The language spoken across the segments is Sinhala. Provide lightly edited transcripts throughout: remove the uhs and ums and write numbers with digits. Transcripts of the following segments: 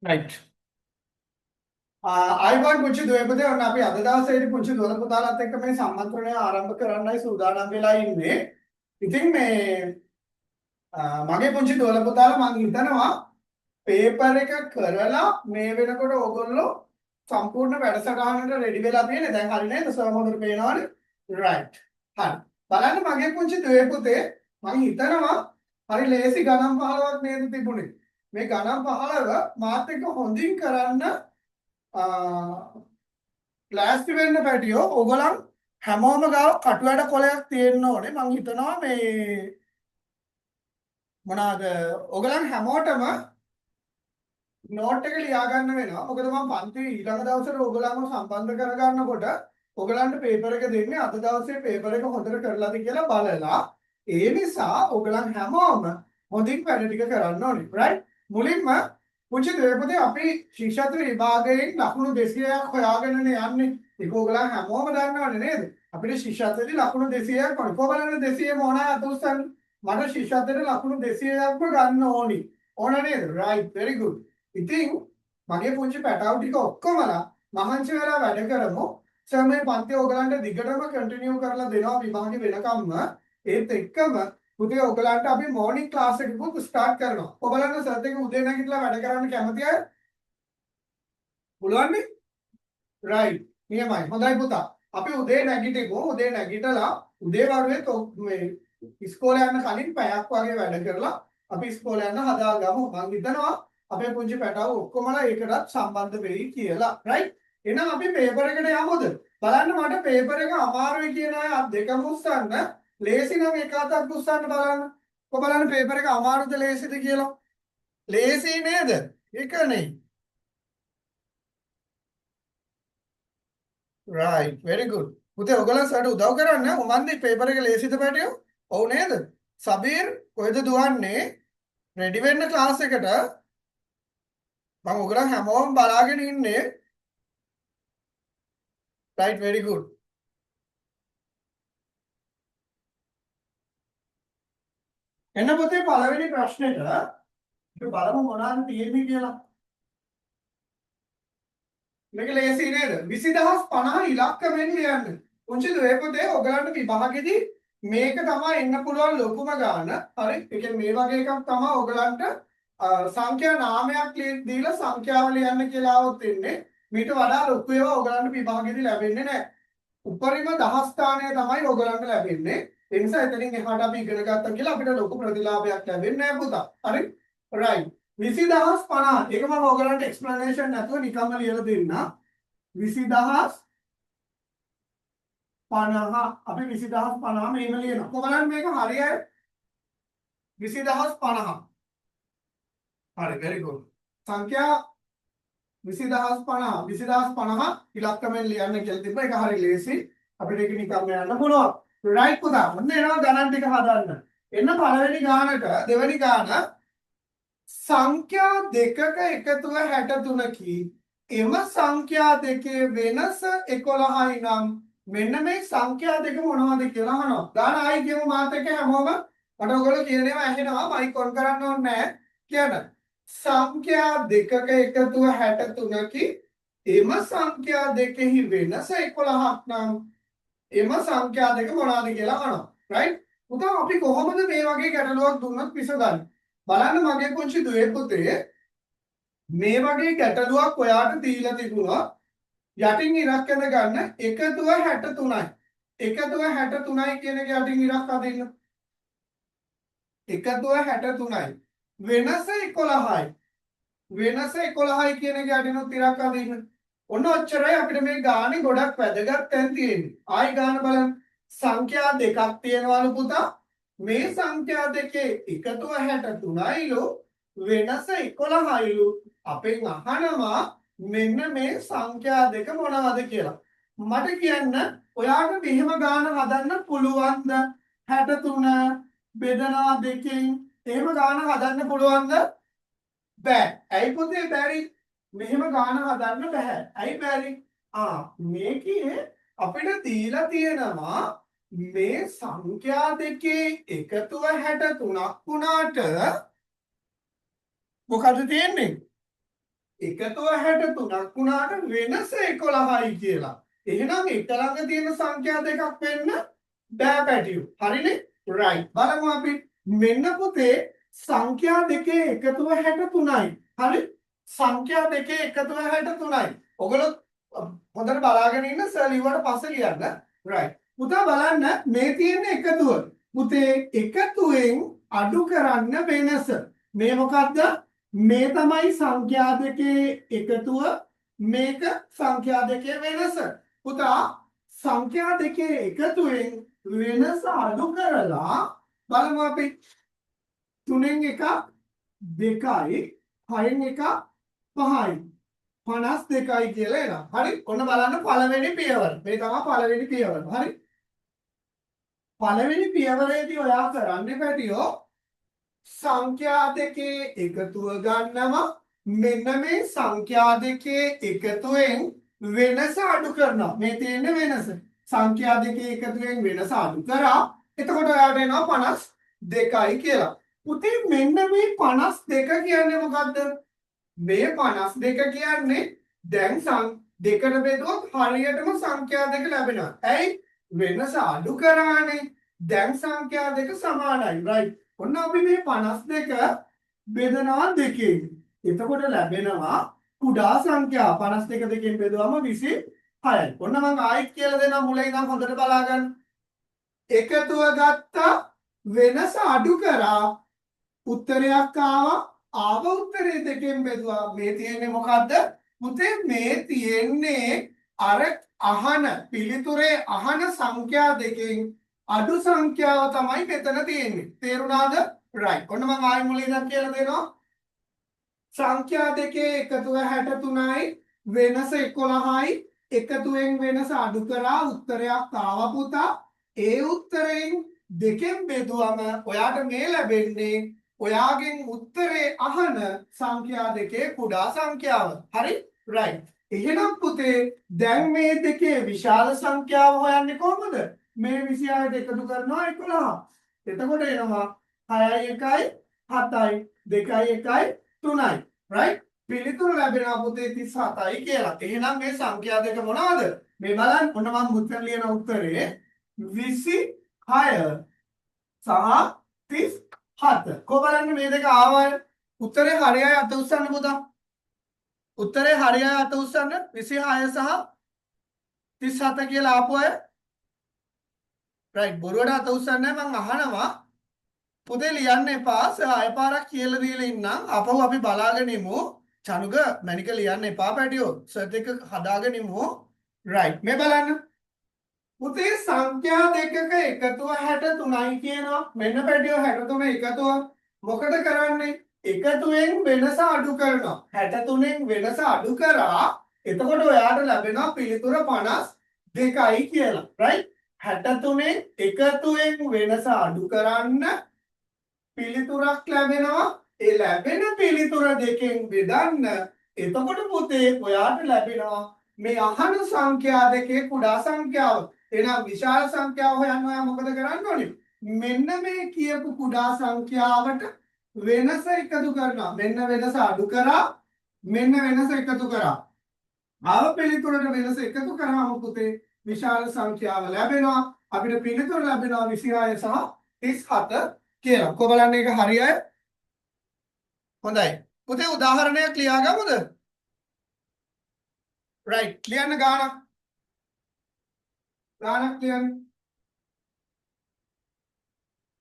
right. අයිබෝන් පුංචි දුවේ පුතේ ඔන්න අපි අද දවසේදී පුංචි දුවල පුතාලාත් එක්ක මේ සම්මන්ත්‍රණය ආරම්භ කරන්නයි සූදානම් වෙලා ඉන්නේ. ඉතින් මේ මගේ පුංචි දුවල පුතාලා මම හිතනවා පේපර් එක කරලා මේ වෙනකොට ඕගොල්ලෝ සම්පූර්ණ වැඩසටහනට රෙඩි වෙලා තියෙන්නේ. දැන් හරි නේද? සර් හොඳට පේනවනේ. right. හරි. බලන්න මගේ පුංචි දුවේ පුතේ මම හිතනවා හරි ලේසි ගණන් 15ක් නේද තිබුණේ. මේ ගණන් 15 මාත් එක්ක හොඳින් කරන්න ලෑස්ති වෙන්න පැටියෝ ඔයගොල්ලන් හැමෝම ගාව කටු වැඩ කොලයක් තියෙන්න ඕනේ. මං හිතනවා මේ මොනවාද ඔයගොල්ලන් හැමෝටම නෝට් එක ලියා ගන්න වෙනවා. මොකද මම පන්ති ඊළඟ දවසට ඔයගොල්ලන්ව සම්බන්ධ කරගන්නකොට ඔයගොල්ලන්ට පේපර් එක දෙන්නේ අද දවසේ පේපර් එක හොඳට කරලාද කියලා බලලා ඒ නිසා ඔයගොල්ලන් හැමෝම හොඳින් වැඩ ටික කරන්න ඕනේ. right? මුලින්ම පුංචි දෙපොතේ අපි ශිෂ්‍යත්ව විභාගයෙන් ලකුණු 200ක් හොයාගෙනනේ යන්නේ. ඒක ඔයගොල්ලන් හැමෝම දන්නවනේ නේද? අපිට ශිෂ්‍යත්වයේ ලකුණු 200ක් ඕනේ. කොහොමද 200 මොනවායි අතුස්සන්? මට ශිෂ්‍යත්වයේ ලකුණු 200ක්ම ගන්න ඕනි. ඕන නේද? right, very good. ඉතින් මගේ පුංචි පැටවු ටික ඔක්කොමලා මහන්සි වෙලා වැඩ කරමු. සර් මේ පන්ති ඔයගලන්ට දිගටම කන්ටිනියු කරලා දෙනවා විභාගෙ වෙනකම්ම. ඒත් එක්කම පුතේ ඔයගලන්ට අපි මෝර්නිං ක්ලාස් එකකුත් ස්ටාර්ට් කරනවා. ඔයගලන්ට සර් එක උදේ නැගිටලා වැඩ කරන්න කැමති අය? පුළුවන්නේ? right. නියමයි. හොඳයි පුතා. අපි උදේ නැගිටිමු. උදේ නැගිටලා උදේ වරුවේ මේ ඉස්කෝලේ යන්න කලින් පැයක් වගේ වැඩ කරලා අපි ඉස්කෝලේ යන්න හදාගමු. මම හිතනවා අපේ පුංචි පැටවු ඔක්කොමලා ඒකටත් සම්බන්ධ වෙයි කියලා. right. එහෙනම් අපි පේපර් එකට යමුද? බලන්න මට පේපර් එක අමාරුයි කියන අය අත් දෙකම උස්සන්න. ලේසි නම් එක අතක් උස්සන්න බලන්න. බලන්න පේපර් එක අමාරුද ලේසිද කියලා. ලේසි නේද? ඒක නේ. right, very good. පුතේ ඔයගලන් සර්ට උදව් කරන්න. මොමන්දි පේපර් එක ලේසිද පැටියෝ? ඔව් නේද? සබීර් කොහෙද දුවන්නේ? රෙඩි වෙන්න ක්ලාස් එකට. මම ඔයගලන් හැමෝම බලාගෙන ඉන්නේ. right, very good. එන්න පුතේ පළවෙනි ප්‍රශ්නෙට අපි බලමු මොනවද තියෙන්නේ කියලා. මේක ලේසි නේද? 20050 ඉලක්කමෙන් ලියන්න. පුංචි දුවේ පුතේ ඔයගලන්ට විභාගෙදී මේක තමයි එන්න පුළුවන් ලොකුම ගාන. හරි? ඒ කියන්නේ මේ වගේ එකක් තමයි ඔයගලන්ට සංඛ්‍යා නාමයක් දීලා සංඛ්‍යාව ලියන්න කියලා આવොත් එන්නේ. මීට වඩා ලොකු ඒවා ඔයගලන්ට විභාගෙදී ලැබෙන්නේ නැහැ. උපරිම 10 ස්ථානය තමයි ඔයගලන්ට ලැබෙන්නේ. ඒ නිසා එතනින් එහාට අපි ඉගෙන ගත්තා කියලා අපිට ලොකු ප්‍රතිලාභයක් ලැබෙන්නේ නැහැ පුතා. හරි? right. 20050 ඒක මම ඔයගලන්ට එක්ස්ප්ලනේෂන් නැතුව නිකම්ම ලියලා දෙන්න. 20050 අපි 20050 මෙහෙම ලියනවා. ඔයගලන් මේක හරියයි 20050. හරි, very good. සංඛ්‍යා 20050 ඉලක්කමෙන් ලියන්න කියලා තිබ්බා. ඒක හරි ලේසි. අපිට ඒක නිකම්ම යන්න පුළුවන්. right පුතා. ඔන්න එනවා ගණන් ටික හදන්න. එන්න පළවෙනි ගානට දෙවෙනි ගාන සංඛ්‍යා දෙකක එකතුව 63කි. එම සංඛ්‍යා දෙකේ වෙනස 11යි නම් මෙන්න මේ සංඛ්‍යා දෙක මොනවද කියලා අහනවා. ගාන ආයි කියමු මාත් එක්ක හැමෝම. මට ඔයගොල්ලෝ කියන ඒවා ඇහෙනවා. මයික් ඔන් කරන්න ඕනේ නැහැ. කියන්න. සංඛ්‍යා දෙකක එකතුව 63කි. එම සංඛ්‍යා දෙකෙහි වෙනස 11ක් නම් එම සංඛ්‍යා දෙක මොනවද කියලා අහනවා. right? පුතා අපි කොහොමද මේ වගේ ගැටලුවක් දුන්නත් විසඳන්නේ? බලන්න මගේ පුංචි දුවේ පුතේ මේ වගේ ගැටලුවක් ඔයාට දීලා තිබුණා. යටින් ඉරක් ඇඳ ගන්න එකතුව 63යි. එකතුව 63යි කියන එක යටින් ඉරක් අදින්න. එකතුව 63යි. වෙනස 11යි. වෙනස 11යි කියන එක යටින් ඉරක් අදින්න. ඔන්න ඔච්චරයි අපිට මේ ගානේ ගොඩක් වැදගත් තැන් තියෙන්නේ. ආයි ගාන බලන්න. සංඛ්‍යා දෙකක් තියෙනවලු පුතා. මේ සංඛ්‍යා දෙකේ එකතුව 63යිලු වෙනස 11යිලු. අපෙන් අහනවා මෙන්න මේ සංඛ්‍යා දෙක මොනවද කියලා. මට කියන්න ඔයාට මෙහෙම ගාන හදන්න පුළුවන්ද? 63 බෙදනවා දෙකෙන් එහෙම ගාන හදන්න පුළුවන්ද? බෑ. ඇයි පුතේ බැරි? මෙහෙම ගාන හදන්න බෑ. ඇයි බැරි? මේකේ අපිට දීලා තියෙනවා මේ සංඛ්‍යා දෙකේ එකතුව 63ක් වුණාට මොකද තියෙන්නේ? එකතුව 63ක් වුණාට වෙනස 11යි කියලා. එහෙනම් එක ළඟ තියෙන සංඛ්‍යා දෙකක් වෙන්න බෑ පැටියෝ. හරිනේ? right. බලමු අපි. මෙන්න පුතේ සංඛ්‍යා දෙකේ එකතුව 63යි. හරි? සංඛ්‍යා දෙකේ එකතුව 63යි. ඔයගොල්ලෝ හොඳට බලාගෙන ඉන්න සර් ලිව්වට පස්සේ ලියන්න. right. පුතා බලන්න මේ තියෙන එකතුව. පුතේ එකතුවෙන් අඩු කරන්න වෙනස. මේ මොකද්ද? මේ තමයි සංඛ්‍යා දෙකේ එකතුව, මේක සංඛ්‍යා දෙකේ වෙනස. පුතා සංඛ්‍යා දෙකේ එකතුවෙන් වෙනස අඩු කරලා බලමු අපි 3න් එකක් 2යි 6න් එකක් 5යි 52යි කියලා එනවා. හරි? ඔන්න බලන්න පළවෙනි පියවර. මේ තමයි පළවෙනි පියවර. හරි? පළවෙනි පියවරේදී ඔයා කරන්නේ පැටියෝ සංඛ්‍යා දෙකේ එකතුව ගන්නවා. මෙන්න මේ සංඛ්‍යා දෙකේ එකතුවෙන් වෙනස අඩු කරනවා. මේ තියෙන වෙනස. සංඛ්‍යා දෙකේ එකතුවෙන් වෙනස අඩු කරා. එතකොට ඔයාට එනවා 52යි කියලා. පුතේ මෙන්න මේ 52 කියන්නේ මොකද්ද? මේ 52 කියන්නේ දැන් දෙකට බෙදුවොත් හරියටම සංඛ්‍යා දෙක ලැබෙනවා. ඇයි? වෙනස අඩු කරානේ. දැන් සංඛ්‍යා දෙක සමානයි. right? ඔන්න අපි මේ 52 බෙදනවා දෙකෙන්. එතකොට ලැබෙනවා කුඩා සංඛ්‍යා 52 දෙකෙන් බෙදුවම 26යි. ඔන්න මම ආයෙත් කියලා දෙනවා මුලින් ඉඳන් හොඳට බලාගන්න. එකතුව ගත්තා වෙනස අඩු කරා උත්තරයක් ආව උත්තරේ දෙකෙන් බෙදුවා. මේ තියෙන්නේ මොකද්ද? පුතේ මේ තියෙන්නේ අර අහන පිළිතුරේ අහන සංඛ්‍යා දෙකෙන් අඩු සංඛ්‍යාව තමයි මෙතන තියෙන්නේ. තේරුණාද? right. ඔන්න මම ආයෙ මුලින් ඉඳන් කියලා දෙනවා. සංඛ්‍යා දෙකේ එකතුව 63යි වෙනස 11යි. එකතුවෙන් වෙනස අඩු කරා උත්තරයක් ආවා පුතා. ඒ උත්තරයෙන් දෙකෙන් බෙදුවම ඔයාට මේ ලැබෙන්නේ ඔයාගෙන් උත්තරේ අහන සංඛ්‍යා දෙකේ කුඩා සංඛ්‍යාව. හරි? right. එහෙනම් පුතේ දැන් මේ දෙකේ විශාල සංඛ්‍යාව හොයන්නේ කොහොමද? මේ 26ට එකතු කරනවා 11. එතකොට එනවා 6යි 1යි 7යි 2යි 1යි 3යි. right? පිළිතුර ලැබෙනවා පුතේ 37යි කියලා. එහෙනම් මේ සංඛ්‍යා දෙක මොනවාද? මේ බලන්න. ඔන්න මම මුත්තර ලියන උත්තරේ 26 සහ 37. කො බලන්න මේ දෙක ආවය. උත්තරේ හරියයි අත උස්සන්න පුතා. උත්තරේ හරියයි අත උස්සන්න 26 සහ 37 කියලා ආපු අය. right. බොරුවට අත උස්සන්නේ මම අහනවා. පුතේ ලියන්න එපා. ආය පාරක් කියලා දීලා ඉන්නම්. අපහු අපි බලාගෙන ඉමු. චනුක මැනික ලියන්න එපා පැටියෝ. සර්ට් එක හදාගෙන ඉමු. right. මේ බලන්න. පුතේ සංඛ්‍යා දෙකක එකතුව 63යි කියනවා. මෙන්න පැටියෝ 63 එකතුව මොකද කරන්නේ? එකතුවෙන් වෙනස අඩු කරනවා. 63න් වෙනස අඩු කරා. එතකොට ඔයාට ලැබෙනවා පිළිතුර 52යි කියලා. right? 63න් එකතුවෙන් වෙනස අඩු කරන්න පිළිතුරක් ලැබෙනවා. ඒ ලැබෙන පිළිතුර දෙකෙන් බෙදන්න. එතකොට පුතේ ඔයාට ලැබෙනවා මේ අහන සංඛ්‍යා දෙකේ කුඩා සංඛ්‍යාව. එහෙනම් විශාල සංඛ්‍යාව හොයන්න ඔයා මොකද කරන්න ඕනේ? මෙන්න මේ කියපු කුඩා සංඛ්‍යාවට වෙනස එකතු කරනවා. මෙන්න වෙනස අඩු කරා. මෙන්න වෙනස එකතු කරා. ආව පිළිතුරට වෙනස එකතු කරාම පුතේ විශාල සංඛ්‍යාව ලැබෙනවා. අපිට පිළිතුර ලැබෙනවා 26 සහ 37 කියලා. කො බලන්න ඒක හරියයි? හොඳයි. පුතේ උදාහරණයක් ලියාගමුද? right. ලියන්න ගානක්. ගානක් ලියන්න.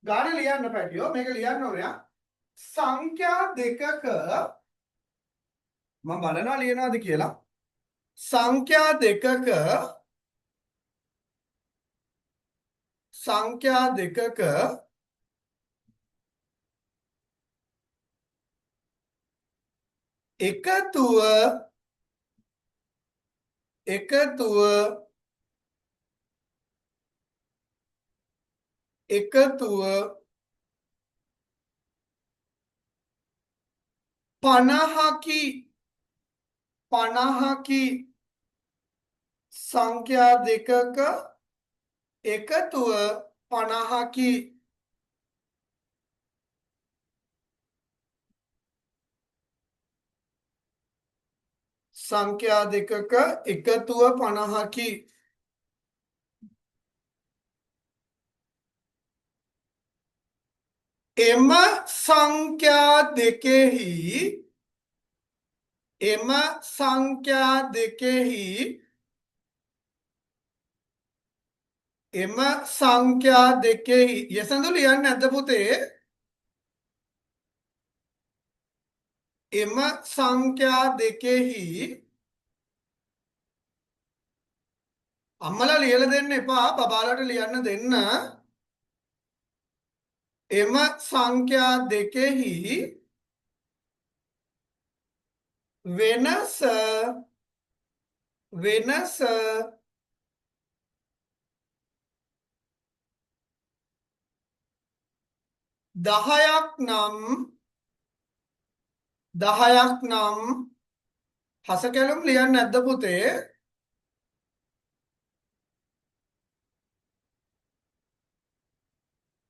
ගාන ලියන්න පැටියෝ. මේක ලියන්න ඕනේ. සංඛ්‍යා දෙකක මම බලනවා ලියනවාද කියලා. සංඛ්‍යා දෙකක එකතුව 50කි සංඛ්‍යා දෙකක එකතුව 50කි සංඛ්‍යා දෙකක එකතුව 50කි. එම සංඛ්‍යා දෙකෙහි යසඳු ලියන්න නැද්ද පුතේ? එම සංඛ්‍යා දෙකෙහි අම්මලා ලියලා දෙන්න එපා, බබාලට ලියන්න දෙන්න. එම සංඛ්‍යා දෙකෙහි වෙනස 10ක් නම් හසකැලුම් ලියන්න නැද්ද පුතේ?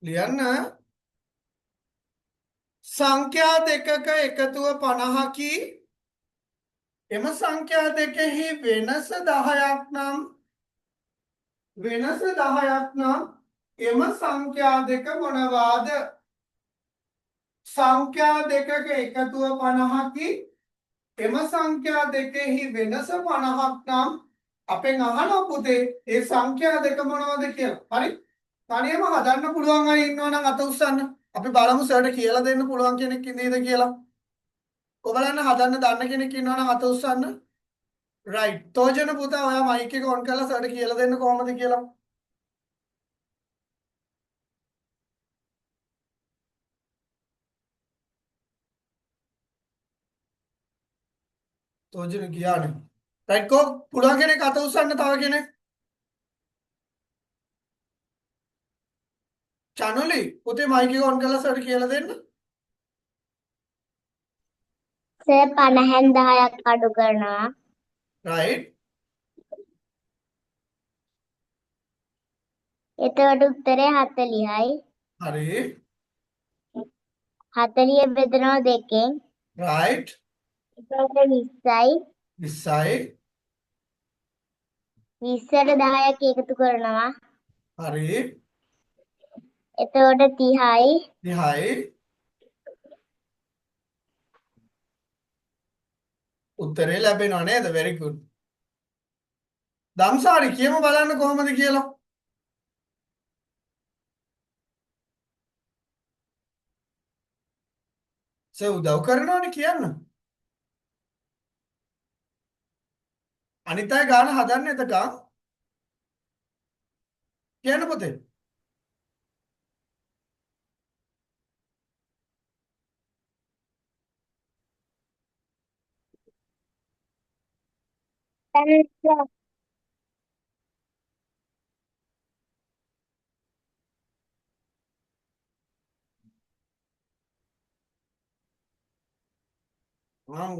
ලියන්න. සංඛ්‍යා දෙකක එකතුව 50කි. එම සංඛ්‍යා දෙකෙහි වෙනස 10ක් නම් එම සංඛ්‍යා දෙක මොනවාද? සංඛ්‍යා දෙකක එකතුව 50කි. එම සංඛ්‍යා දෙකෙහි වෙනස 50ක් නම් අපෙන් අහනවා පුතේ ඒ සංඛ්‍යා දෙක මොනවද කියලා. හරි? තනියම හදන්න පුළුවන් අය ඉන්නවා නම් අත උස්සන්න. අපි බලමු සර්ට කියලා දෙන්න පුළුවන් කෙනෙක් ඉඳීද කියලා. ඔයගලන්න හදන්න දන්න කෙනෙක් ඉන්නවා නම් අත උස්සන්න. රයිට්. තෝජන පුතා ඔයා මයික් එක ඔන් කරලා සර්ට කියලා දෙන්න කොහොමද කියලා. තෝජන ගියානේ. රයිට් කෝ පුළුවන් කෙනෙක් අත උස්සන්න තව කෙනෙක්. චනුලි පුතේ මයික් එක ඔන් කරලා සර්ට කියලා දෙන්න. සර් 50න් 10ක් අඩු කරනවා. රයිට්. එතකොට උත්තරේ 40යි. හරි. 40 බෙදනවා දෙකෙන්. රයිට්. එතකොට 20යි. 20යි. 20ට 10ක් එකතු කරනවා. හරි. එතකොට 30යි. 30යි. උත්තරේ ලැබෙනවා නේද? very good. දම්සාරි කියමු බලන්න කොහොමද කියලා. උදව් කරනවනේ කියන්න. අනිත් අය ගාන හදන්න එතකන්. කියන්න පුතේ.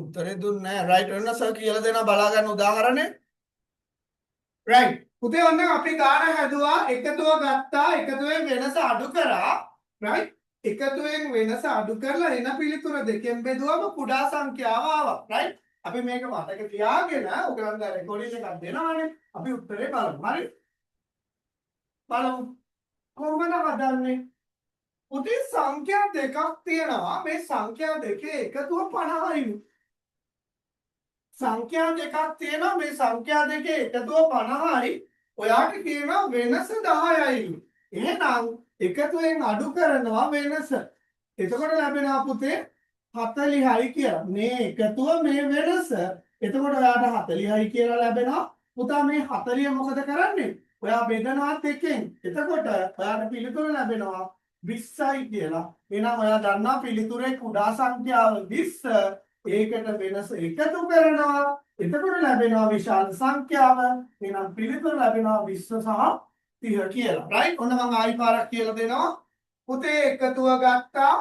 උත්තරේ දුන්නේ නැහැ. රයිට් ඔන්න සර් කියලා දෙනවා බලා ගන්න උදාහරණේ. රයිට්. පුතේ ඔන්න අපි ගාන හැදුවා එකතුව ගත්තා එකතුවෙන් වෙනස අඩු කරා. රයිට්. එකතුවෙන් වෙනස අඩු කරලා එන පිළිතුර දෙකෙන් බෙදුවම කුඩා සංඛ්‍යාව ආවා. රයිට්. අපි මේක මතක තියාගෙන ඔයගලන්ට රෙකෝඩින් එකක් දෙනවානේ. අපි උත්තරේ බලමු. හරි? බලමු. කොහොමද හදන්නේ? පුතේ සංඛ්‍යා දෙකක් තියෙනවා. මේ සංඛ්‍යා දෙකේ එකතුව 50යි. සංඛ්‍යා දෙකක් තියෙනවා. මේ සංඛ්‍යා දෙකේ එකතුව 50යි. ඔයාට කියනවා වෙනස 10යි. එහෙනම් එකතුවෙන් අඩු කරනවා වෙනස. එතකොට ලැබෙනවා පුතේ 40යි කියලා. මේ එකතුව මේ වෙනස. එතකොට ඔයාට 40යි කියලා ලැබෙනවා. පුතා මේ 40 මොකද කරන්නේ? ඔයා බෙදනවා දෙකෙන්. එතකොට ඔයාට පිළිතුර ලැබෙනවා 20යි කියලා. එහෙනම් ඔයා දන්නා පිළිතුරේ කුඩා සංඛ්‍යාව 20. ඒකට වෙනස එකතු කරනවා. එතකොට ලැබෙනවා විශාල සංඛ්‍යාව. එහෙනම් පිළිතුර ලැබෙනවා 20 සහ 30 කියලා. රයිට්? ඔන්න මම ආයි පාරක් කියලා දෙනවා. පුතේ එකතුව ගත්තා.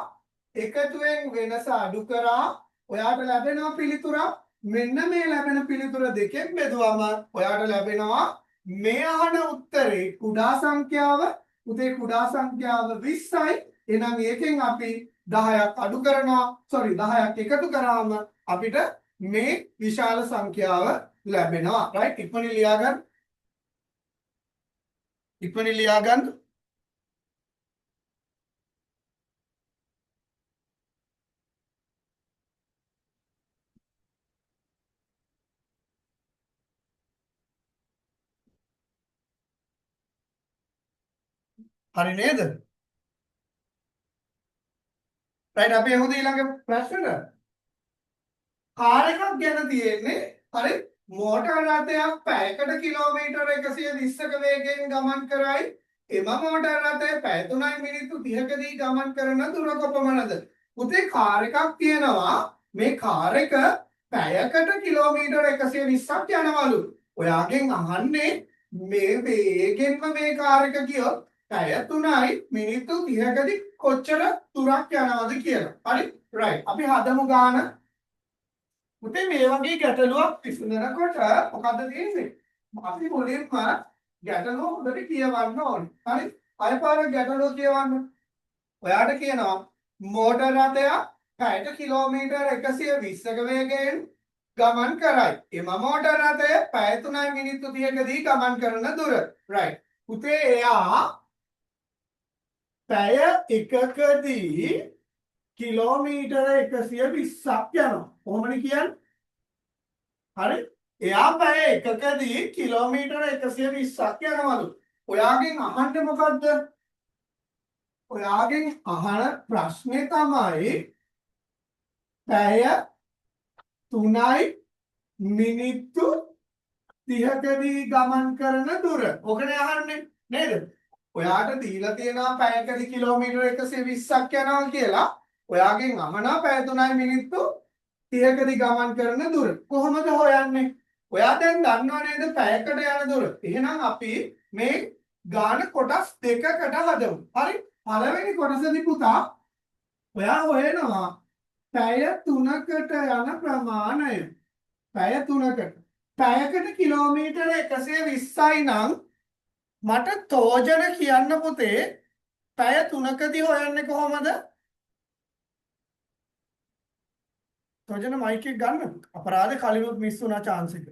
එකතුවෙන් වෙනස අඩු කරා. ඔයාට ලැබෙනවා පිළිතුරක්. මෙන්න මේ ලැබෙන පිළිතුර දෙකෙන් බෙදුවම ඔයාට ලැබෙනවා මේ අහන උත්තරේ කුඩා සංඛ්‍යාව. පුතේ කුඩා සංඛ්‍යාව 20යි. එහෙනම් ඒකෙන් අපි 10ක් අඩු කරනවා. 10ක් එකතු කරාම අපිට මේ විශාල සංඛ්‍යාව ලැබෙනවා. right? ඉක්මනින් ලියා ගන්න. ඉක්මනින් ලියා ගන්න. හරි නේද? right අපි යමුද ඊළඟ ප්‍රශ්නෙට? කාර් එකක් ගැන තියෙන්නේ හරි මෝටර රථයක් පැයකට කිලෝමීටර 120ක වේගයෙන් ගමන් කරයි. එම මෝටර රථය පැය 3යි මිනිත්තු 30කදී ගමන් කරන දුර කොපමණද? පුතේ කාර් එකක් තියෙනවා. මේ කාර් එක පැයකට කිලෝමීටර 120ක් යනවලු. ඔයාගෙන් අහන්නේ මේ වේගෙන්ම මේ කාර් එක ගියොත් පැය 3යි මිනිත්තු 30කදී කොච්චර දුරක් යනවද කියලා. හරි right අපි හදමු ගාන. පුතේ මේ වගේ ගැටලුවක් විසඳනකොට මොකද්ද තියෙන්නේ? අපි මුලින්ම ගැටලුව හොඳට කියවන්න ඕනේ. හරි? අය පාරක් ගැටලුව කියවන්න. ඔයාට කියනවා මෝටර රථයක් පැයට කිලෝමීටර් 120ක වේගයෙන් ගමන් කරයි. එම මෝටර රථය පැය 3යි මිනිත්තු 30කදී ගමන් කරන දුර. right. පුතේ එයා පැය එකකදී කිලෝමීටර 120ක් යනවා. කොහොමද කියන්නේ? හරි? එයා පැය එකකදී කිලෝමීටර 120ක් යනවලු. ඔයාගෙන් අහන්නේ මොකද්ද? ඔයාගෙන් අහන ප්‍රශ්නේ තමයි පැය 3යි මිනිත්තු 30කදී ගමන් කරන දුර. ඔකනේ අහන්නේ නේද? ඔයාට දීලා තියෙනවා පැයකදී කිලෝමීටර 120ක් යනවා කියලා. ඔයාගෙන් අහනවා පැය 3යි මිනිත්තු 30කදී ගමන් කරන දුර. කොහොමද හොයන්නේ? ඔයා දැන් දන්නව නේද පැයකට යන දුර. එහෙනම් අපි මේ ගාන කොටස් දෙකකට හදමු. හරි? පළවෙනි කොටසදී පුතා ඔයා හොයනවා පැය 3කට යන ප්‍රමාණය. පැය 3කට. පැයකට කිලෝමීටර 120යි නම් මට තෝජන කියන්න පුතේ පැය 3කදී හොයන්නේ කොහොමද? තෝජන මයික් එක ගන්න. අපරාධේ කලිනුත් මිස් වුණා chance එක.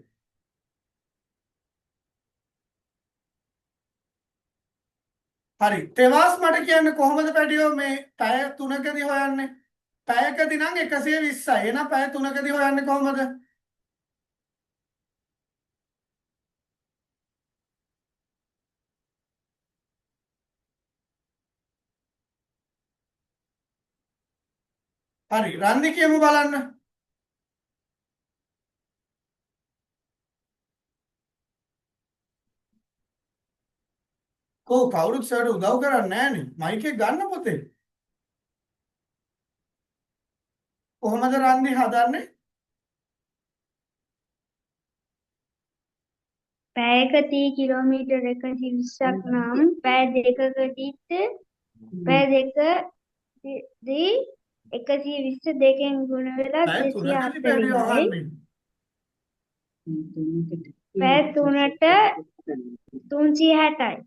හරි. තෙවාස් මට කියන්න කොහොමද පැටියෝ මේ පැය 3කදී හොයන්නේ? පැයකදී නම් 120යි. එහෙනම් පැය 3කදී හොයන්නේ කොහොමද? හරි. රන්දි කියමු බලන්න. කවුරුත් සර්ට උදව් කරන්නේ නැහනේ. මයික් එක ගන්න පුතේ. කොහොමද රන්දි හදන්නේ? පැයකදී කිලෝමීටර් 120ක් නම් පැය දෙකකදීත් පැය දෙකදී 120 දෙකෙන් ගුණ වෙලා පැය 3කදී පැටියෝ 240යි. අහන්නේ. පැය 3ට 360යි.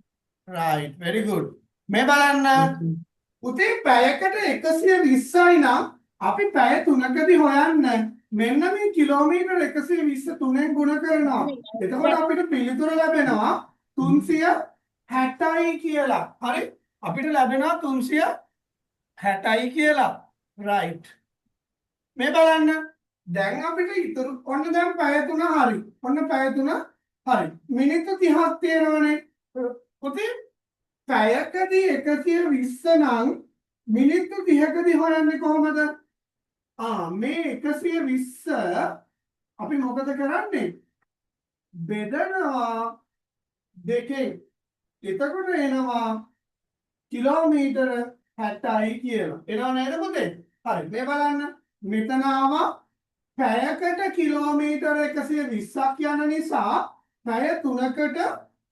right very good. මේ බලන්න. පුතේ පැයකට 120යි නම් අපි පැය 3කදී හොයන්නේ. මෙන්න මේ කිලෝමීටර් 120 3ෙන් ගුණ කරනවා. එතකොට අපිට පිළිතුර ලැබෙනවා 360යි කියලා. හරි? අපිට ලැබෙනවා 360යි කියලා. right. මේ බලන්න. දැන් අපිට ඉතුරු ඔන්න දැන් පැය 3 හරි. ඔන්න පැය 3 හරි. මිනිත්තු 30ක් තියෙනවනේ. පුතේ පැයකදී 120 නම් මිනිත්තු 30කදී හොයන්නේ කොහොමද? මේ 120 අපි මොකද කරන්නේ? බෙදනවා දෙකෙන්. එතකොට එනවා කිලෝමීටර 60යි කියලා. එනවා නේද පුතේ? හරි. මේ බලන්න. මෙතන ආවා පැයකට කිලෝමීටර 120ක් යන නිසා පැය 3කට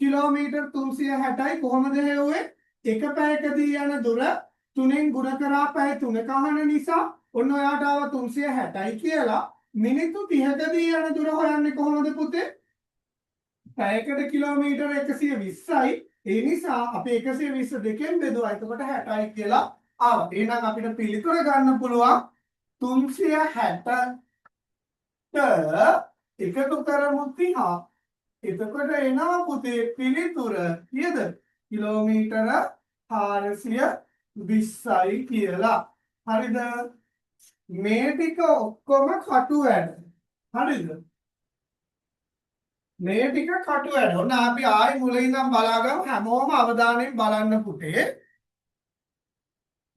කිලෝමීටර් 360යි කොහොමද හෙව්වේ? එක පැයකදී යන දුර 3ෙන් ගුණ කරා පැය 3ක අහන නිසා ඔන්න ඔයාට ආව 360යි කියලා. මිනිත්තු 30කදී යන දුර හොයන්නේ කොහොමද පුතේ? පැයකට කිලෝමීටර් 120යි. ඒ නිසා අපි 120 දෙකෙන් බෙදුවා. එතකොට 60යි කියලා ආවා. එහෙනම් අපිට පිළිතුර ගන්න පුළුවන් 360 එකතු කරමු 30. එතකොට එනවා පුතේ පිළිතුර කීයද? කිලෝමීටර 420යි කියලා. හරිද? මේ ටික ඔක්කොම කටු වැඩ. හරිද? මේ ටික කටු වැඩ. ඔන්න අපි ආයි මුලින් ඉඳන් බලාගමු. හැමෝම අවධානයෙන් බලන්න පුතේ.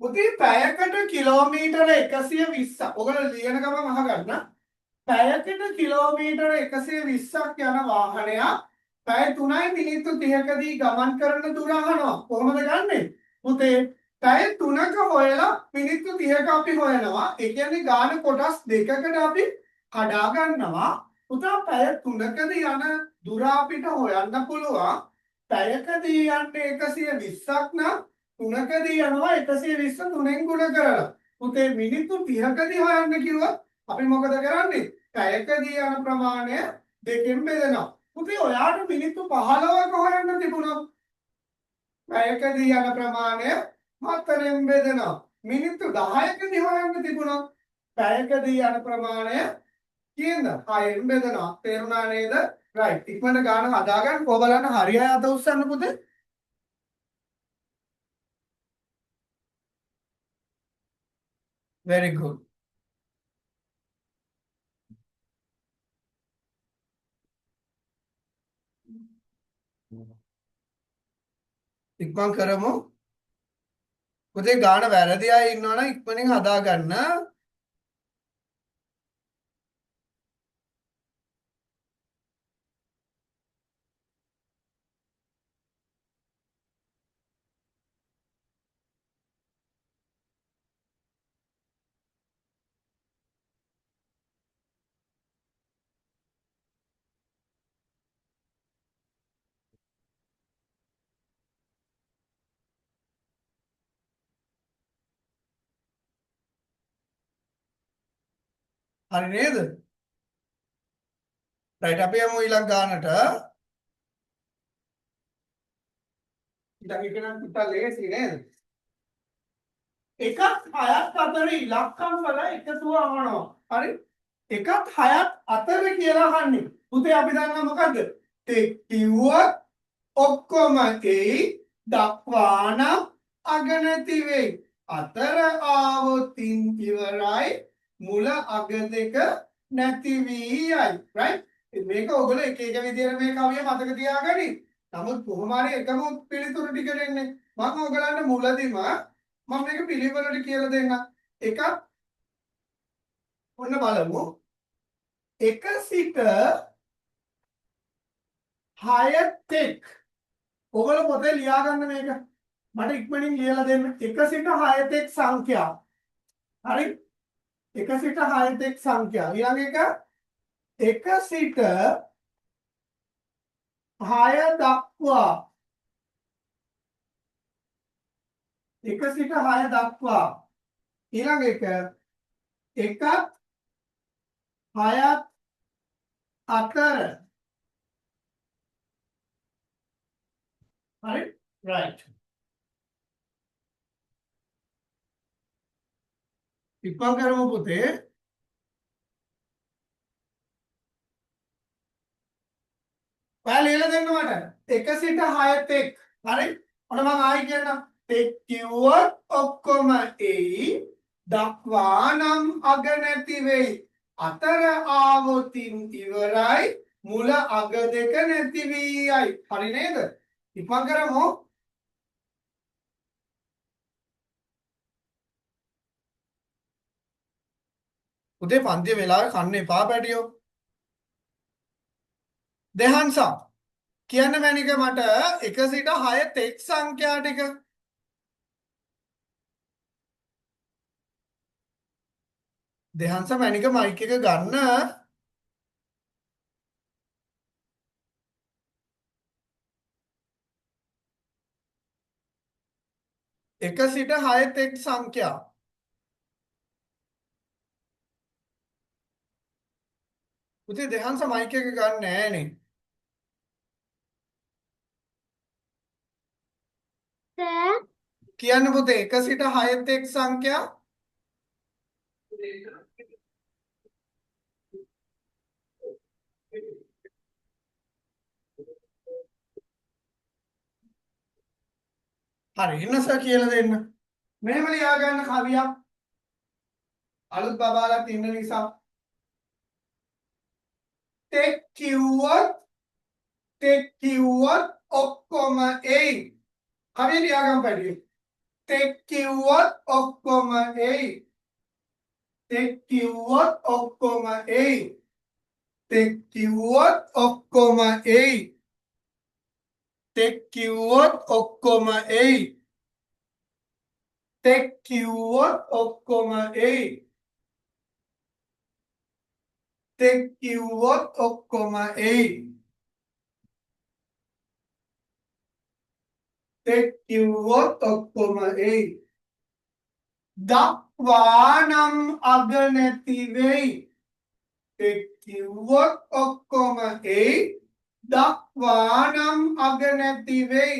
පුතේ පැයකට කිලෝමීටර 120ක්. ඔයගොල්ලෝ ලියන ගමන් අහගන්න. පැයකට කිලෝමීටර 120ක් යන වාහනයක් පැය 3යි මිනිත්තු 30කදී ගමන් කරන දුර අහනවා. කොහොමද ගන්නෙ? පුතේ පැය 3ක හොයලා මිනිත්තු 30ක අපි හොයනවා. ඒ කියන්නේ ගාන කොටස් දෙකකට අපි කඩා ගන්නවා. පුතා පැය 3කදී යන දුර අපිට හොයන්න පුළුවන්. පැයකදී යන්නේ 120ක් නම් 3කදී යනවා 120 3ෙන් ගුණ කරලා. පුතේ මිනිත්තු 30කදී හොයන්න කිව්වොත් අපි මොකද කරන්නේ? පැයකදී යන ප්‍රමාණය දෙකෙන් බෙදනවා. පුතේ ඔයාට මිනිත්තු 15ක හොයන්න තිබුණා. පැයකදී යන ප්‍රමාණය 4ෙන් බෙදනවා. මිනිත්තු 10කදී හොයන්න තිබුණා. පැයකදී යන ප්‍රමාණය කීයද? 6ෙන් බෙදනවා. තේරුණා නේද? රයිට්. ඉක්මනට ගාන හදාගන්න. කොහොම බලන්න හරියයි අත උස්සන්න පුතේ. very good. ඉක්මන් කරමු. පුතේ ගාන වැරදි අය ඉන්නවනම් ඉක්මනින් හදාගන්න. හරි නේද? රයිට් අපි යමු ඊළඟ ගානට. ඊට ඉගෙන පුතා ලේසි නේද? එකත් හයත් අතර ඉලක්කම් වල එකතුව අහනවා. හරි? එකත් හයත් අතර කියලා අහන්නේ. පුතේ අපි දන්නා මොකද්ද? තෙක් කිව්වොත් ඔක්කොම එයි දක්වානම් අගනැති වෙයි. අතර ආවොතින් ඉවරයි මුල අග දෙක නැති වී යයි. right? මේක ඔයගොල්ලෝ එක එක විදිහට මේ කවිය මතක තියාගනි. නමුත් කොහොම හරි එකම පිළිතුරු ටික දෙන්නේ. මම ඔයගලන්ට මුලදීම මම මේක පිළිවෙලට කියලා දෙන්න. එකක් ඔන්න බලමු. 1 සිට 6 තෙක්. ඔයගොල්ලෝ පොතේ ලියා ගන්න මේක. මට ඉක්මනින් ලියලා දෙන්න. 1 සිට 6 තෙක් සංඛ්‍යා. හරි? 1 සිට 6 තෙක් සංඛ්‍යා. ඊළඟ එක 1 සිට 6 දක්වා. 1 සිට 6 දක්වා. ඊළඟ එක 1ත් 6ත් අතර. හරි? right. ඉක්මන් කරමු පුතේ. ඔයාලා ලියලා දෙන්න මට. 1 සිට 6 තෙක්. හරි? ඔන්න මම ආයි කියන්නම්. තෙක් කිව්වොත් ඔක්කොම එයි. දක්වා නම් අග නැති වෙයි. අතර ආවොතින් ඉවරයි. මුල අග දෙක නැති වී යයි. හරි නේද? ඉක්මන් කරමු. පුතේ පන්තිය වෙලාවේ කන්න එපා පැටියෝ. දෙහන්සා කියන්න මැනික මට 1 සිට 6 තෙක් සංඛ්‍යා ටික. දෙහන්ස මැනික මයික් එක ගන්න. එක සිට 6 තෙක් සංඛ්‍යා. පුතේ දෙහන්ස මයික් එක ගන්න නෑනේ. සර් කියන්න පුතේ 1 සිට 6 තෙක් සංඛ්‍යා. හරි එන්න සර් කියලා දෙන්න. මෙහෙම ලියා ගන්න කවියක්. අලුත් බබාලත් ඉන්න නිසා. තෙක් කිව්වොත් ඔක්කොම එයි. කවිය ලියා ගන්න පැටියෙ. තෙක් කිව්වොත් ඔක්කොම එයි. තෙක් කිව්වොත් ඔක්කොම එයි. තෙක් කිව්වොත් ඔක්කොම එයි. තෙක් කිව්වොත් ඔක්කොම එයි. තෙක් කිව්වොත් ඔක්කොම එයි. තෙක් කිව්වොත් ඔක්කොම එයි. තෙක් කිව්වොත් ඔක්කොම එයි. දක්වානම් අග නැති වෙයි. තෙක් කිව්වොත් ඔක්කොම එයි. දක්වානම් අග නැති වෙයි.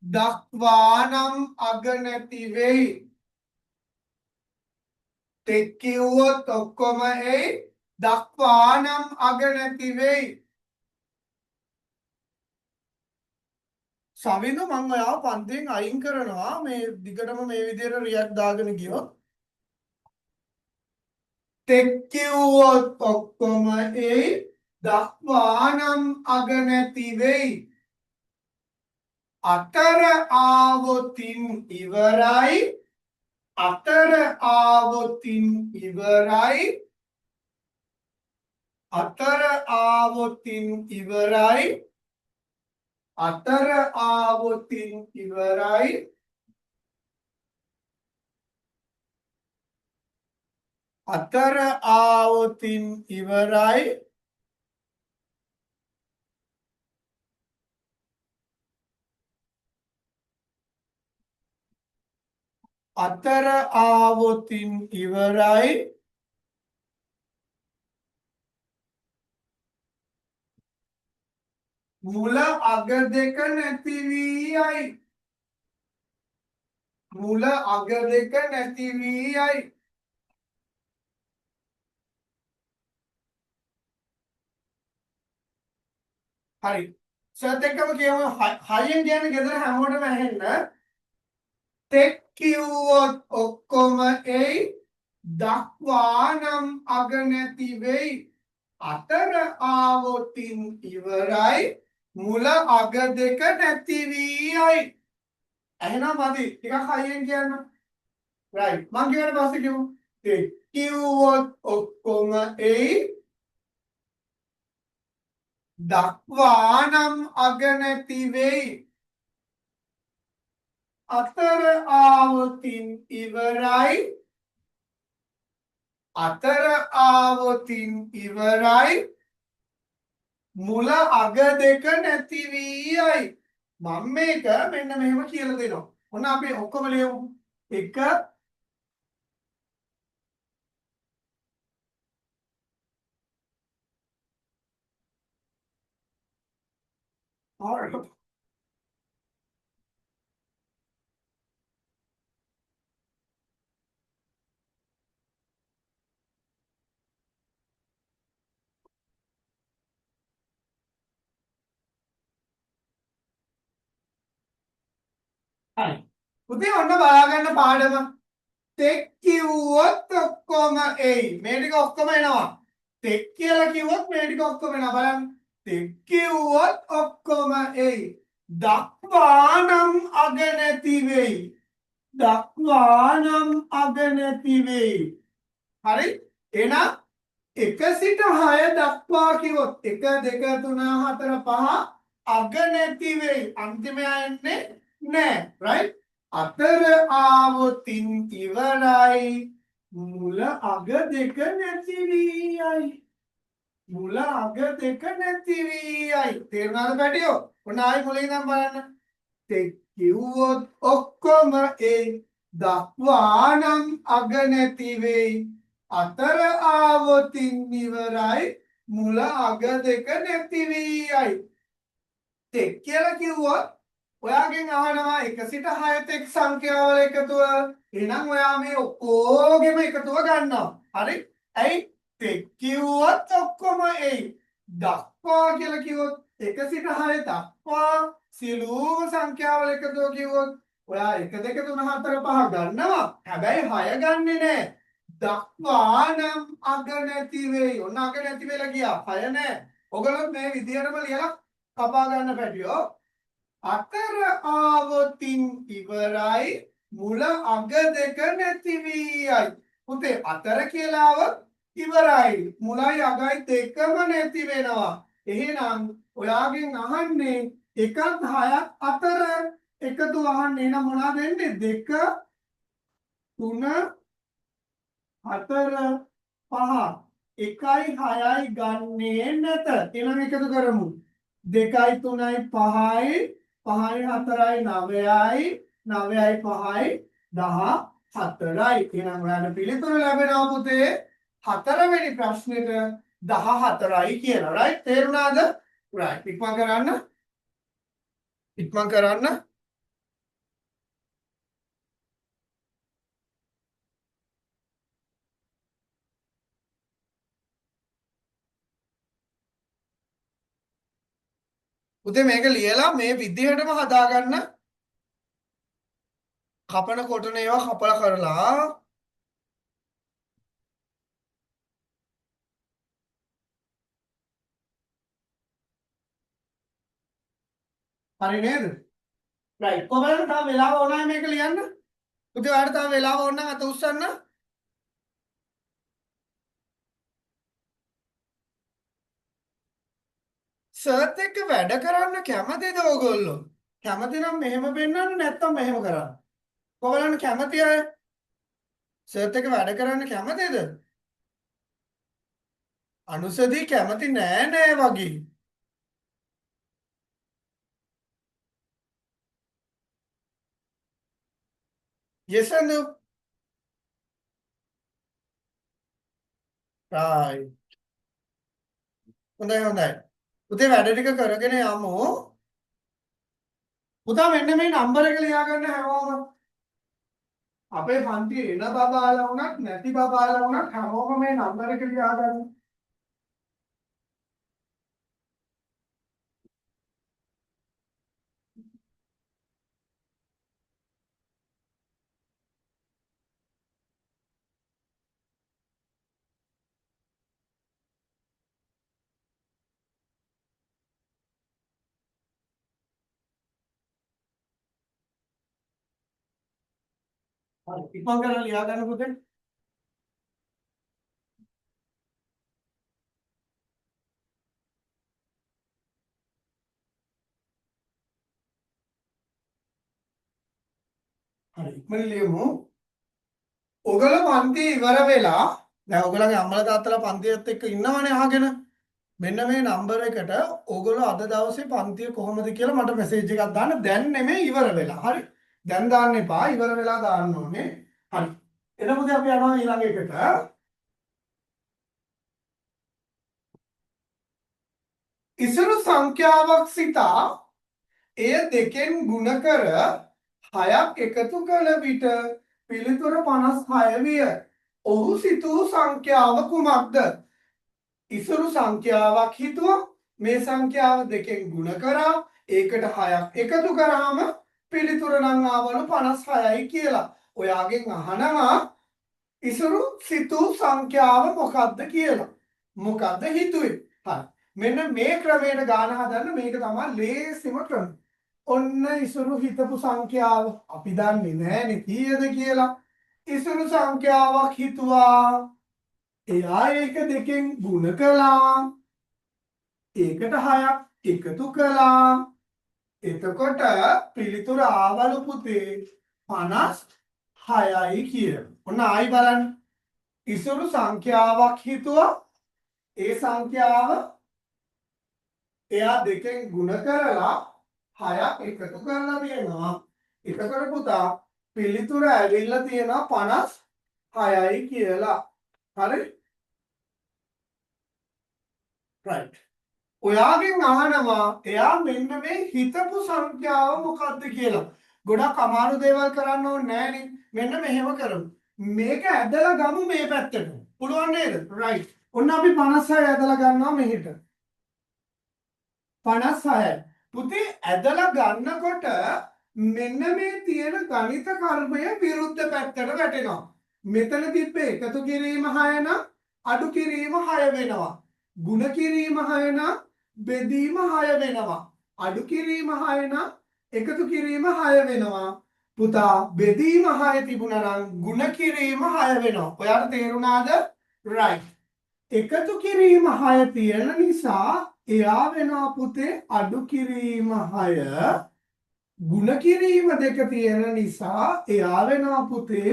දක්වානම් අග නැති වෙයි. තෙක් කිව්වොත් ඔක්කොම එයි. දක්වානම් අග නැති වෙයි. සවිඳු මම ඔයාව පන්තියෙන් අයින් කරනවා මේ දිගටම මේ විදිහට රියැක්ට් දාගෙන ගියොත්. තෙක් කිව්වොත් ඔක්කොම එයි. දක්වානම් අග නැති වෙයි. අතර ආවොතින් ඉවරයි. අතර ආවොතින් ඉවරයි. අතර ආවොතින් ඉවරයි. අතර ආවොතින් ඉවරයි. අතර ආවොතින් ඉවරයි. අතර ආවොතින් ඉවරයි. මුල අග දෙක නැති වී යයි. මුල අග දෙක නැති වී යයි. හරි. සර් එක්කම කියමු හයියෙන් කියන්නේ ගෙදර හැමෝටම ඇහෙන්න. තෙක් කිව්වොත් ඔක්කොම එයි. දක්වානම් අග නැති වෙයි. අතර ආවොතින් ඉවරයි. මුල අග දෙක නැති වී යයි. එහෙනම් මදි ටිකක් හයියෙන් කියන්න. right මං කියවන පස්සේ කියමු. තෙක් කිව්වොත් ඔක්කොම එයි. දක්වානම් අග නැති වෙයි. අතර ආවොතින් ඉවරයි. අතර ආවොතින් ඉවරයි. මුල අග දෙක නැති වී යයි. මම මේක මෙන්න මෙහෙම කියලා දෙනවා. ඔන්න අපි ඔක්කොම ලියමු. 1 alright. හරි. පුතේ ඔන්න බලාගන්න පාඩම. තෙක් කිව්වොත් ඔක්කොම එයි. මේ ටික ඔක්කොම එනවා. තෙක් කියලා කිව්වොත් මේ ටික ඔක්කොම එනවා බලන්න. තෙක් කිව්වොත් ඔක්කොම එයි. දක්වානම් අග නැති වෙයි. දක්වානම් අග නැති වෙයි. හරි? එහෙනම් 1 සිට 6 දක්වා කිව්වොත් 1 2 3 4 5 අග නැති වෙයි. අන්තිමයා එන්නේ නෑ. right? අතර ආවොතින් ඉවරයි. මුල අග දෙක නැති වී යයි. මුල අග දෙක නැති වී යයි. තේරුණාද පැටියෝ? ඔන්න ආයි මුලින් ඉඳන් බලන්න. තෙක් කිව්වොත් ඔක්කොම එයි. දක්වානම් අග නැති වෙයි. අතර ආවොතින් ඉවරයි. මුල අග දෙක නැති වී යයි. තෙක් කියලා කිව්වොත් ඔයාගෙන් අහනවා 1 සිට 6 තෙක් සංඛ්‍යාවල එකතුව. එහෙනම් ඔයා මේ ඔක්කොගෙම එකතුව ගන්නවා. හරි? ඇයි? තෙක් කිව්වොත් ඔක්කොම එයි. දක්වා කියලා කිව්වොත් 1 සිට 6 දක්වා සියලුම සංඛ්‍යාවල එකතුව කිව්වොත් ඔයා 1 2 3 4 5 ගන්නවා. හැබැයි 6 ගන්නෙ නෑ. දක්වා නම් අග නැති වෙයි. ඔන්න අග නැති වෙලා ගියා. 6 නෑ. ඔයගොල්ලෝ මේ විදිහටම ලියලා කපා ගන්න පැටියෝ. අතර ආවොතින් ඉවරයි මුල අග දෙක නැති වීයයි. පුතේ අතර කියලා આવොත් ඉවරයි. මුලයි අගයි දෙකම නැති වෙනවා. එහෙනම් ඔයාගෙන් අහන්නේ 1ත් 6ත් අතර එකතු අහන්නේ. එහෙනම් මොනවද වෙන්නේ? 2 3 4 5 1යි 6යි ගන්නේ නැත. ඊළඟ එකතු කරමු. 2යි 3යි 5යි 5යි 4යි 9යි 9යි 5යි 14යි. එහෙනම් ඔයාලට පිළිතුර ලැබෙනවා පුතේ 4 වෙනි ප්‍රශ්නෙට 14යි කියලා. රයිට්? තේරුණාද? රයිට්. ඉක්මන් කරන්න. ඉක්මන් කරන්න. පුතේ මේක ලියලා මේ විදිහටම හදාගන්න. කපන කොටන ඒවා කපලා කරලා හරි නේද? රයිට්. කොහොමද තාම වෙලාව ඕනයි මේක ලියන්න? පුතේ ඔයාලට තාම වෙලාව ඕන නම් අත උස්සන්න. සර්ත් එක්ක වැඩ කරන්න කැමතිද ඕගොල්ලෝ? කැමති නම් මෙහෙම පෙන්නන්න නැත්නම් මෙහෙම කරන්න. කොහොමද කැමති අය? සර්ත් එක්ක වැඩ කරන්න කැමතිද? අනුසදී කැමති නෑ වගේ. Yes or no? Right. හොඳයි හොඳයි. පුතේ වැඩ ටික කරගෙන යමු. පුතා මෙන්න මේ නම්බර එක ලියා ගන්න හැමෝම. අපේ පන්තියේ එන බබාලා වුණත් නැති බබාලා වුණත් හැමෝම මේ නම්බර එක ලියා ගන්න. හරි. ඉක්මන් කරලා ලියා ගන්න පුතේ. හරි. ඉක්මන ලියමු. ඔයගොල්ලෝ පන්ති ඉවර වෙලා දැන් ඔයගොල්ලන්ගේ අම්මලා තාත්තලා පන්තියත් එක්ක ඉන්නවනේ අහගෙන. මෙන්න මේ නම්බර එකට ඔයගොල්ලෝ අද දවසේ පන්තිය කොහොමද කියලා මට මෙසේජ් එකක් දාන්න. දැන් නෙමෙයි ඉවර වෙලා. හරි. දැන් දාන්න එපා. ඉවර වෙලා දාන්න ඕනේ. හරි. එතකොට අපි යනවා ඊළඟ එකට. ඉසුරු සංඛ්‍යාවක් සිතා එය දෙකෙන් ගුණ කර 6ක් එකතු කළ විට පිළිතුර 56 විය. ඔහු සිතූ සංඛ්‍යාව කුමක්ද? ඉසුරු සංඛ්‍යාවක් හිතුවා. මේ සංඛ්‍යාව දෙකෙන් ගුණ කරා. ඒකට 6ක් එකතු කරාම පිළිතුර නම් ආවලු 56යි කියලා. ඔයාගෙන් අහනවා ඉසුරු සිතූ සංඛ්‍යාව මොකක්ද කියලා. මොකක්ද හිතුවේ? හරි. මෙන්න මේ ක්‍රමයට ගාන හදන්න. මේක තමයි ලේසිම ක්‍රමය. ඔන්න ඉසුරු හිතපු සංඛ්‍යාව අපි දන්නේ නැහැනේ කීයද කියලා. ඉසුරු සංඛ්‍යාවක් හිතුවා. එයා ඒක දෙකෙන් ගුණ කළා. ඒකට 6ක් එකතු කළා. එතකොට පිළිතුර ආවලු පුතේ 56යි කියලා. ඔන්න ආයි බලන්න. ඉසුරු සංඛ්‍යාවක් හිතුවා. ඒ සංඛ්‍යාව එයා දෙකෙන් ගුණ කරලා 6ක් එකතු කරලා තියෙනවා. එතකොට පුතා පිළිතුර ඇවිල්ලා තියෙනවා 56යි කියලා. හරි? right. ඔයාගෙන් අහනවා එයා මෙන්න මේ හිතපු සංඛ්‍යාව මොකක්ද කියලා. ගොඩක් අමාරු දේවල් කරන්න ඕනේ නෑනේ. මෙන්න මෙහෙම කරමු. මේක ඇදලා ගමු මේ පැත්තට. පුළුවන් නේද? right. ඔන්න අපි 56 ඇදලා ගන්නවා මෙහෙට. 56යි. පුතේ ඇදලා ගන්නකොට මෙන්න මේ තියෙන ගණිත කර්මය විරුද්ධ පැත්තට වැටෙනවා. මෙතන තිබ්බේ එකතු කිරීම 6 නම් අඩු කිරීම 6 වෙනවා. ಗುಣ කිරීම 6 නම් බෙදීම 6 වෙනවා. අඩු කිරීම 6 නම් එකතු කිරීම 6 වෙනවා. පුතා බෙදීම 6 තිබුණා නම් ಗುಣ කිරීම 6 වෙනවා. ඔයාලට තේරුණාද? right. එකතු කිරීම 6 තියෙන නිසා එයා වෙනවා පුතේ අඩු කිරීම 6. ಗುಣ කිරීම 2 තියෙන නිසා එයා වෙනවා පුතේ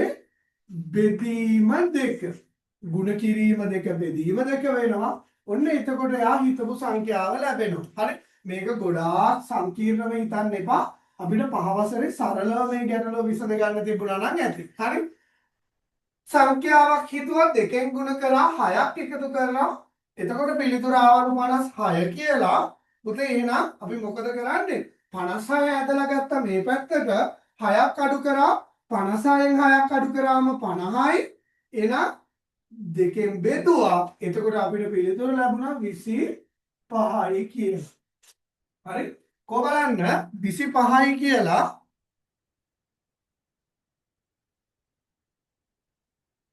බෙදීම 2. ಗುಣ කිරීම 2 බෙදීම 2 වෙනවා. ඔන්න එතකොට එයා හිතපු සංඛ්‍යාව ලැබෙනවා. හරි. මේක ගොඩාක් සංකීර්ණව හිතන්න එපා. අපිට පහවසරේ සරලව මේ ගැටලුව විසඳ ගන්න තිබුණා නම් ඇති. හරි. සංඛ්‍යාවක් හිතුවා දෙකෙන් ගුණ කරා 6ක් එකතු කරනවා. එතකොට පිළිතුර ආවලු 56 කියලා. පුතේ එහෙනම් අපි මොකද කරන්නේ? 56 ඇදලා ගත්ත මේ පැත්තට 6ක් අඩු කරා 56න් 6ක් අඩු කරාම 50යි. එහෙනම් දෙකෙන් බෙදුවා. එතකොට අපිට පිළිතුර ලැබුණා 25යි කියලා. හරි. කො බලන්න 25යි කියලා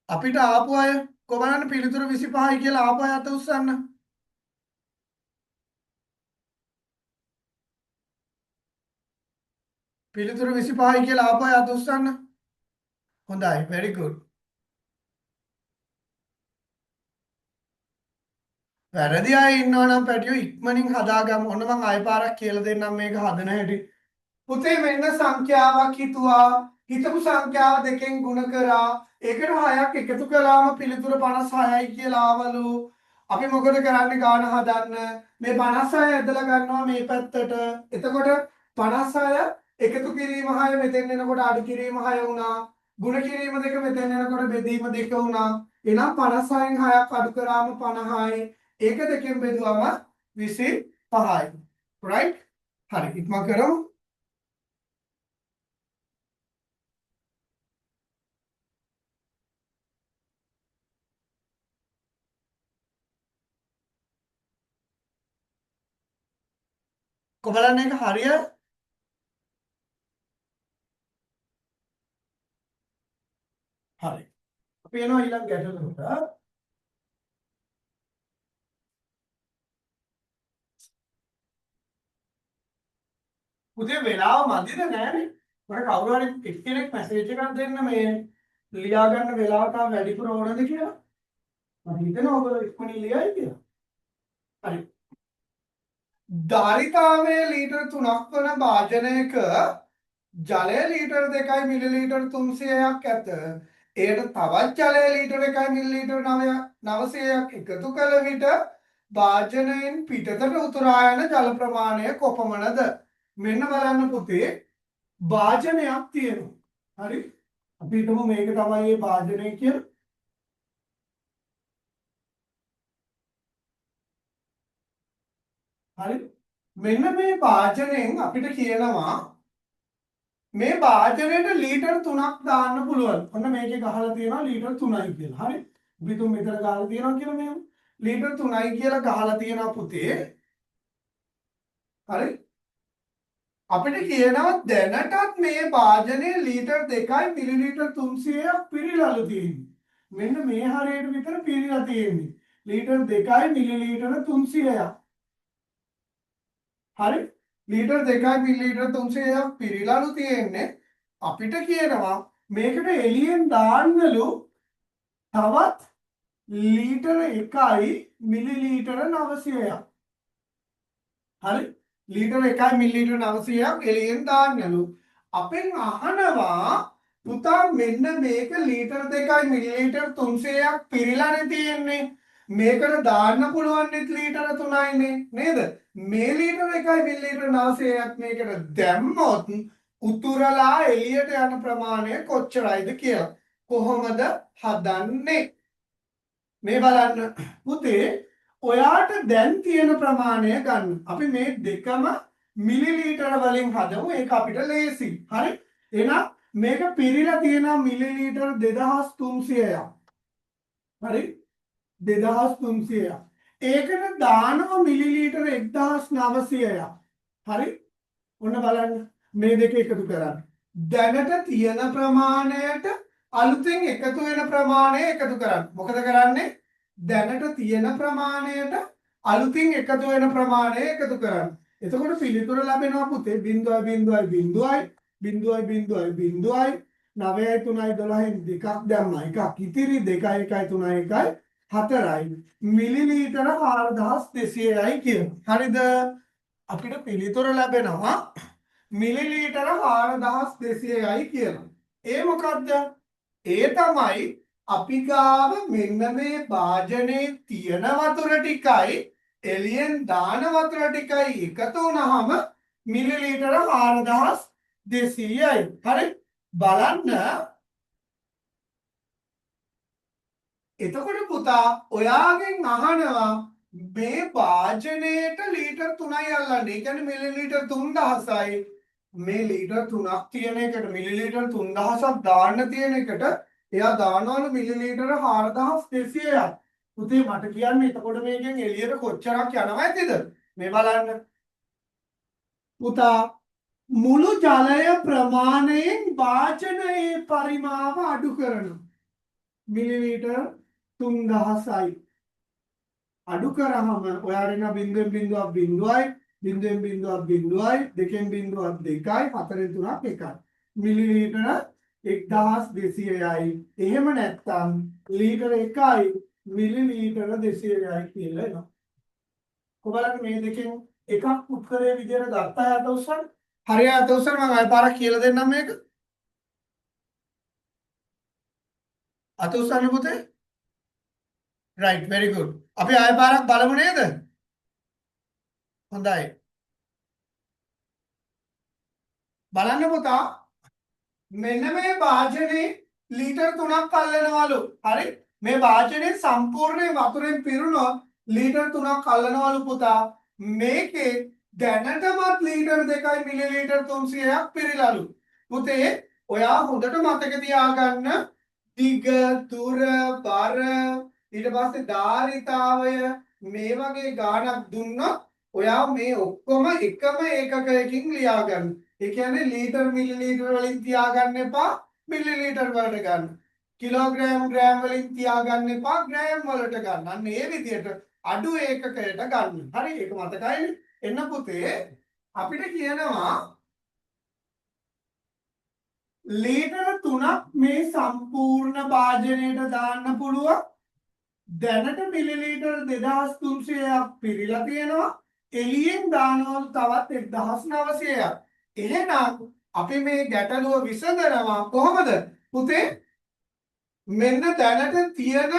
අපිට ආපු අය කො බලන්න පිළිතුර 25යි කියලා ආපු අය අත උස්සන්න. පිළිතුර 25යි කියලා ආපු අය අත උස්සන්න. හොඳයි, very good. වැරදි අය ඉන්නවා නම් පැටියෝ ඉක්මනින් හදාගමු. ඔන්න මම ආයෙ පාරක් කියලා දෙන්නම් මේක හදන හැටි. පුතේ මෙන්න සංඛ්‍යාවක් හිතුවා. හිතපු සංඛ්‍යාව දෙකෙන් ගුණ කරා. ඒකට 6ක් එකතු කළාම පිළිතුර 56යි කියලා ආවලු. අපි මොකද කරන්නේ ගාන හදන්න? මේ 56 ඇදලා ගන්නවා මේ පැත්තට. එතකොට 56 එකතු කිරීම 6 මෙතෙන් එනකොට අඩු කිරීම 6 වුණා. ගුණ කිරීම 2 මෙතෙන් එනකොට බෙදීම 2 වුණා. එහෙනම් 56න් 6ක් අඩු කරාම 50යි. ඒක දෙකෙන් බෙදුවම 25යි. right? හරි. ඉක්මන් කරමු. කොබලන්න එක හරිය? හරි. අපි යනවා ඊළඟ ගැටලුවට. පුතේ වෙලාව මදිද නෑනේ. මට කවුරු හරි එක්කෙනෙක් මැසේජ් එකක් දෙන්න මේ ලියා ගන්න වෙලාවට වැඩිපුර ඕනද කියලා. මම හිතනවා ඔයගොල්ලෝ ඉක්මනින් ලියයි කියලා. හරි. ධාරිතාවයේ ලීටර් 3ක් වන භාජනයක ජලය ලීටර් 2යි මිලිලීටර් 300ක් ඇත. එයට තවත් ජලය ලීටර් 1යි මිලිලීටර් 900ක් එකතු කළ විට භාජනයෙන් පිටතට උතුරා යන ජල ප්‍රමාණය කොපමණද? මෙන්න බලන්න පුතේ භාජනයක් තියෙනවා. හරි. අපි හිතමු මේක තමයි මේ භාජනය කියලා. හරි. මෙන්න මේ භාජනයෙන් අපිට කියනවා මේ භාජනයට ලීටර් 3ක් දාන්න පුළුවන්. ඔන්න මේකේ ගහලා තියෙනවා ලීටර් 3යි කියලා. හරි. අපි තුන් මෙතන ගහලා තියෙනවා කියලා මෙහෙම. ලීටර් 3යි කියලා ගහලා තියෙනවා පුතේ. හරි. අපිට කියනවා දැනටත් මේ භාජනයේ ලීටර් 2යි මිලිලීටර් 300ක් පිරීලාලු තියෙන්නේ. මෙන්න මේ හරියට විතර පිරීලා තියෙන්නේ. ලීටර් 2යි මිලිලීටර් 300ක්. හරි. ලීටර් 2යි මිලිලීටර් 300ක් පිරීලාලු තියෙන්නේ. අපිට කියනවා මේකට එළියෙන් දාන්නලු තවත් ලීටර් 1යි මිලිලීටර් 900ක්. හරි. ලීටර් 1යි මිලිලීටර් 900ක් එළියෙන් දාන්නලු. අපෙන් අහනවා පුතා මෙන්න මේක ලීටර් 2යි මිලිලීටර් 300ක් පිරීලානේ තියෙන්නේ. මේකට දාන්න පුළුවන් ලීටර් 3යිනේ නේද? මේ ලීටර් 1යි මිලිලීටර් 900ක් මේකට දැම්මොත් උතුරලා එළියට යන ප්‍රමාණය කොච්චරයිද කියලා. කොහොමද හදන්නේ? මේ බලන්න පුතේ ඔයාට දැන් තියෙන ප්‍රමාණය ගන්න. අපි මේ දෙකම මිලිලීටර වලින් හදමු. ඒක අපිට ලේසි. හරි. එහෙනම් මේක පිරීලා තියෙනවා මිලිලීටර 2300ක්. හරි. 2300ක්. ඒකට දානවා මිලිලීටර 1900ක්. හරි? ඔන්න බලන්න මේ දෙක එකතු කරන්න. දැනට තියෙන ප්‍රමාණයට අලුතෙන් එකතු වෙන ප්‍රමාණය එකතු කරන්න. මොකද කරන්නේ? දැනට තියෙන ප්‍රමාණයට අලුතින් එකතු වෙන ප්‍රමාණය එකතු කරන්න. එතකොට පිළිතුර ලැබෙනවා පුතේ 0.0.0.0.0.0 9යි 3යි 12න් දෙකක් දැම්මා. එකක් ඉතිරි 2යි 1යි 3යි 1යි 4යි මිලිලීටර 4200යි කියනවා. හරිද? අපිට පිළිතුර ලැබෙනවා මිලිලීටර 4200යි කියලා. ඒ මොකද්ද? ඒ තමයි අපි ගාව මෙන්න මේ භාජනයේ තියෙන වතුර ටිකයි එළියෙන් දාන වතුර ටිකයි එකතු වුනහම මිලිලීටර 4200යි. හරි? බලන්න එතකොට පුතා ඔයාගෙන් අහනවා මේ වාජනයේට ලීටර් 3යි අල්ලන්නේ. ඒ කියන්නේ මිලිලීටර් 3000යි. මේ ලීටර් 3ක් තියෙන එකට මිලිලීටර් 3000ක් දාන්න තියෙන එකට එයා දානවලු මිලිලීටර් 4200ක්. පුතේ මට කියන්න එතකොට මේකෙන් එළියට කොච්චරක් යනවා ඇතිද? මේ බලන්න. පුතා මුළු ජලය ප්‍රමාණයෙන් වාජනයේ පරිමාව අඩු කරනවා. මිලිලීටර් 3000යි. අඩු කරාම ඔයාට එන බිංදුවෙන් බිංදුවක් බිංදුවයි, බිංදුවෙන් බිංදුවක් බිංදුවයි, දෙකෙන් බිංදුවක් 2යි, හතරෙන් 3ක් 1යි. මිලිලීටර 1200යි. එහෙම නැත්නම් ලීටර 1යි මිලිලීටර 200යි කියලා එනවා. කොහොමද මේ දෙකෙන් එකක් උත්තරේ විදියට ගත්තා යට උස්සන්න. හරියට උස්සන්න මම ආයෙ පාරක් කියලා දෙන්නම් මේක. අත උස්සන්න පුතේ. right very good. අපි ආයෙ පාරක් බලමු නේද? හොඳයි. බලන්න පුතා මෙන්න මේ වාජනේ ලීටර් 3ක් අල්ලනවලු. හරි? මේ වාජනේ සම්පූර්ණයෙන් වතුරෙන් පිරුණොත් ලීටර් 3ක් අල්ලනවලු පුතා. මේකේ දැනටමත් ලීටර් 2යි මිලිලීටර් 300ක් පිරීලාලු. පුතේ ඔයා හොඳට මතක තියාගන්න දිග දුර බර ඊට පස්සේ ධාරිතාවය මේ වගේ ගාණක් දුන්නොත් ඔයා මේ ඔක්කොම එකම ඒකකයකින් ලියා ගන්න. ඒ කියන්නේ ලීටර් මිලිලීටර් වලින් තියාගන්න එපා මිලිලීටර් වලට ගන්න. කිලෝග්‍රෑම් ග්‍රෑම් වලින් තියාගන්න එපා ග්‍රෑම් වලට ගන්න. අන්න ඒ විදිහට අඩු ඒකකයට ගන්න. හරි? ඒක මතකයිනේ? එන්න පුතේ අපිට කියනවා ලීටර් 3ක් මේ සම්පූර්ණ භාජනයට දාන්න පුළුවන්. දැනට මිලිලීටර් 2300ක් පිරීලා තියෙනවා. එළියෙන් දානවලු තවත් 1900ක්. එහෙනම් අපි මේ ගැටලුව විසඳනවා කොහොමද? පුතේ මෙන්න දැනට තියෙන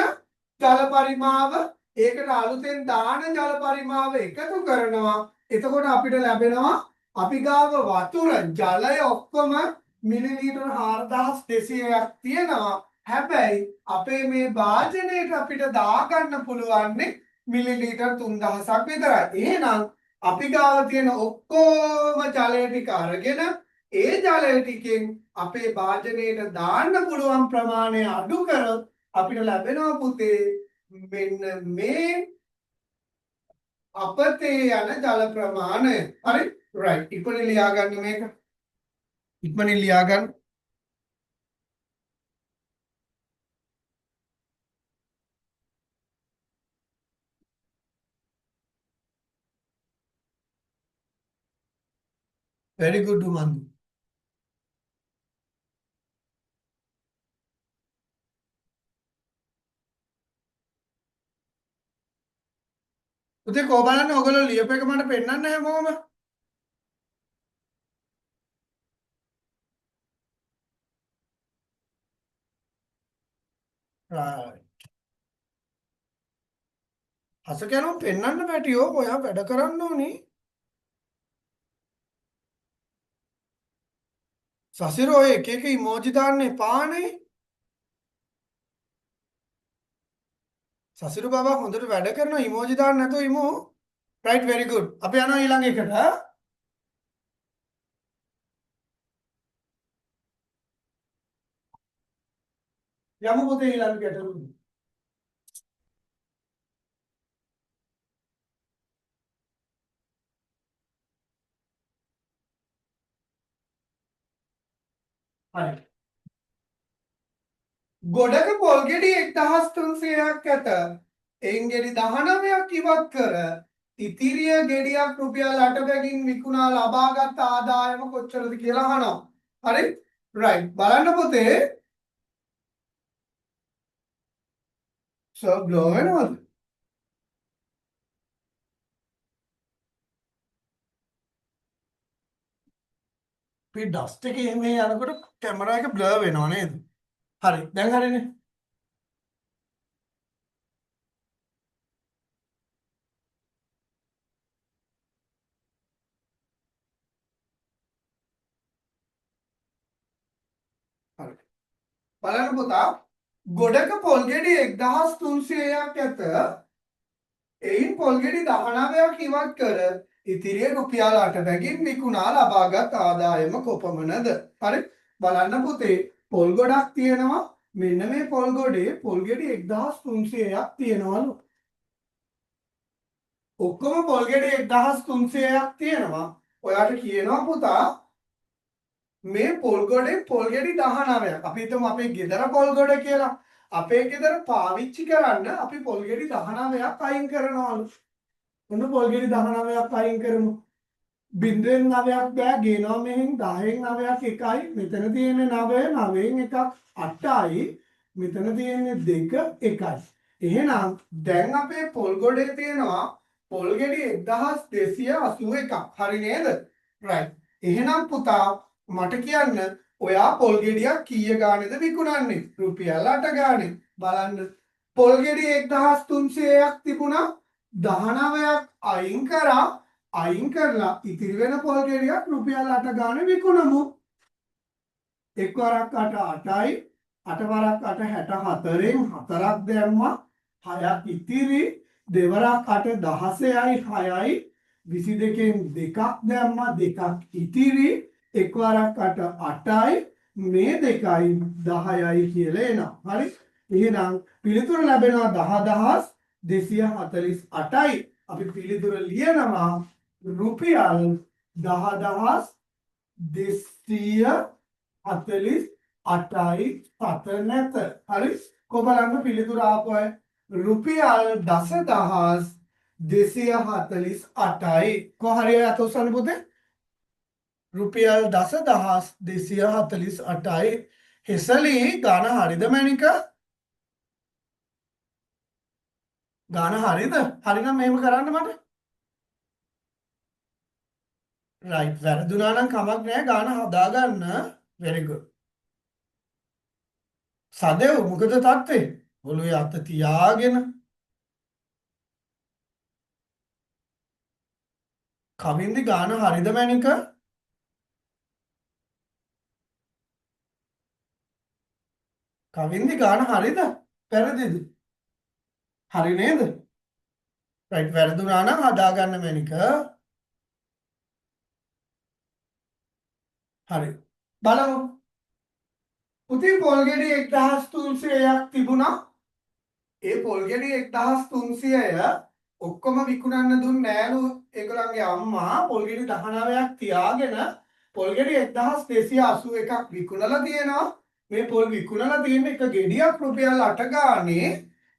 ජල පරිමාව ඒකට අලුතෙන් දාන ජල පරිමාව එකතු කරනවා. එතකොට අපිට ලැබෙනවා අපි ගාව වතුර ජලය ඔක්කොම මිලිලීටර් 4200ක් තියෙනවා. හැබැයි අපේ මේ භාජනයට අපිට දාගන්න පුළුවන් මිලිලීටර් 3000ක් විතරයි. එහෙනම් අපි ගාව තියෙන ඔක්කොම ජලය ටික අරගෙන ඒ ජලය ටිකෙන් අපේ භාජනයට දාන්න පුළුවන් ප්‍රමාණය අඩු කරොත් අපිට ලැබෙනවා පුතේ මෙන්න මේ අපතේ යන ජල ප්‍රමාණය. හරි? right. ඉක්මනින් ලියා ගන්න මේක. ඉක්මනින් ලියා ගන්න. very good Mandu. පුතේ කොහොම බලන්න ඔයගොල්ලෝ ලියපු එක මට පෙන්නන්න හැමෝම. right. අස කියනවා පෙන්නන්න පැටියෝ ඔයා වැඩ කරන්න ඕනි. සසිරෝ ඔය එක එක ඉමෝජි දාන්න එපානේ. සසිරු බබා හොඳට වැඩ කරනවා ඉමෝජි දාන්න නැතුව ඉමු. right very good. අපි යනවා ඊළඟ එකට. යමු පුතේ ඊළඟ ගැටලුවට. හරි. ගොඩක පොල් ගෙඩි 1300ක් ඇත. එයින් ගෙඩි 19ක් ඉවත් කර ඉතිරිය ගෙඩියක් රුපියල් 8 බැගින් විකුණා ලබාගත් ආදායම කොච්චරද කියලා අහනවා. හරි? right. බලන්න පුතේ. සබ් ලෝ වෙනවද? මේ ඩස්ට් එකේ මේ යනකොට කැමරා එක බ්ලර් වෙනවා නේද? හරි. දැන් හරිනේ. හරි. බලන්න පුතා ගොඩක පොල් ගෙඩි 1300ක් ඇත. එයින් පොල් ගෙඩි 19ක් ඉවත් කර ඉතිරිය රුපියල් 8 බැගින් විකුණා ලබාගත් ආදායම කොපමණද? හරි. බලන්න පුතේ පොල් ගොඩක් තියෙනවා. මෙන්න මේ පොල් ගොඩේ පොල් ගෙඩි 1300ක් තියෙනවලු. ඔක්කොම පොල් ගෙඩි 1300ක් තියෙනවා. ඔයාට කියනවා පුතා මේ පොල් ගොඩේ පොල් ගෙඩි 19ක්. අපි හිතමු අපේ ගෙදර පොල් ගොඩ කියලා. අපේ ගෙදර පාවිච්චි කරන්න අපි පොල් ගෙඩි 19ක් අයින් කරනවලු. මොන පොල් ගෙඩි 19ක් අයින් කරමු. 0.9ක් බෑ ගේනවා මෙහෙන් 10න් 9ක් එකයි. මෙතන තියෙන්නේ 9 9න් එකක් 8යි. මෙතන තියෙන්නේ 2 එකයි. එහෙනම් දැන් අපේ පොල් ගොඩේ තියෙනවා පොල් ගෙඩි 1281ක්. හරි නේද? right. එහෙනම් පුතා මට කියන්න ඔයා පොල් ගෙඩියක් කීය ගානේද විකුණන්නේ? රුපියල් 8 ගානේ. බලන්න. පොල් ගෙඩි 1300ක් තිබුණා 19ක් අයින් කරා. අයින් කරලා ඉතිරි වෙන පොල් ගෙඩියක් රුපියල් 8 ගානේ විකුණමු. එක් වරක් 8 8යි. 8 වරක් 8 64න් 4ක් දැම්මා. 6ක් ඉතිරි. දෙවරක් 8 16යි 6යි. 22න් 2ක් දැම්මා. 2ක් ඉතිරි. එක් වරක් 8 8යි. මේ දෙකයි 10යි කියලා එනවා. හරි? එහෙනම් පිළිතුර ලැබෙනවා 10248යි. අපි පිළිතුර ලියනවා රුපියල් 10248යි සත නැත. හරි? කො බලන්න පිළිතුර ආපු අය රුපියල් 10248යි. කො හරිය අත උස්සන්න පුතේ? රුපියල් 10248යි. හෙසලි ගාන හරිද මැනික? ගාන හරිද? හරිනම් මෙහෙම කරන්න මට. right. වැරදුනා නම් කමක් නෑ ගාන හදාගන්න. very good. සදෙව් මොකද තත්ත්වේ? ඔළුවේ අත තියාගෙන කවින්දි ගාන හරිද මැනික? කවින්දි ගාන හරිද? වැරදිද? හරි නේද? right. වැරදුනා නම් හදාගන්න මැනික. හරි. බලමු. පුතේ පොල් ගෙඩි 1300ක් තිබුණා. ඒ පොල් ගෙඩි 1300ය ඔක්කොම විකුණන්න දුන්නේ නෑලු ඒගොල්ලන්ගේ අම්මා. පොල් ගෙඩි 19ක් තියාගෙන පොල් ගෙඩි 1281ක් විකුණලා තියෙනවා. මේ පොල් විකුණලා තියෙන එක ගෙඩියක් රුපියල් 8 ගානේ.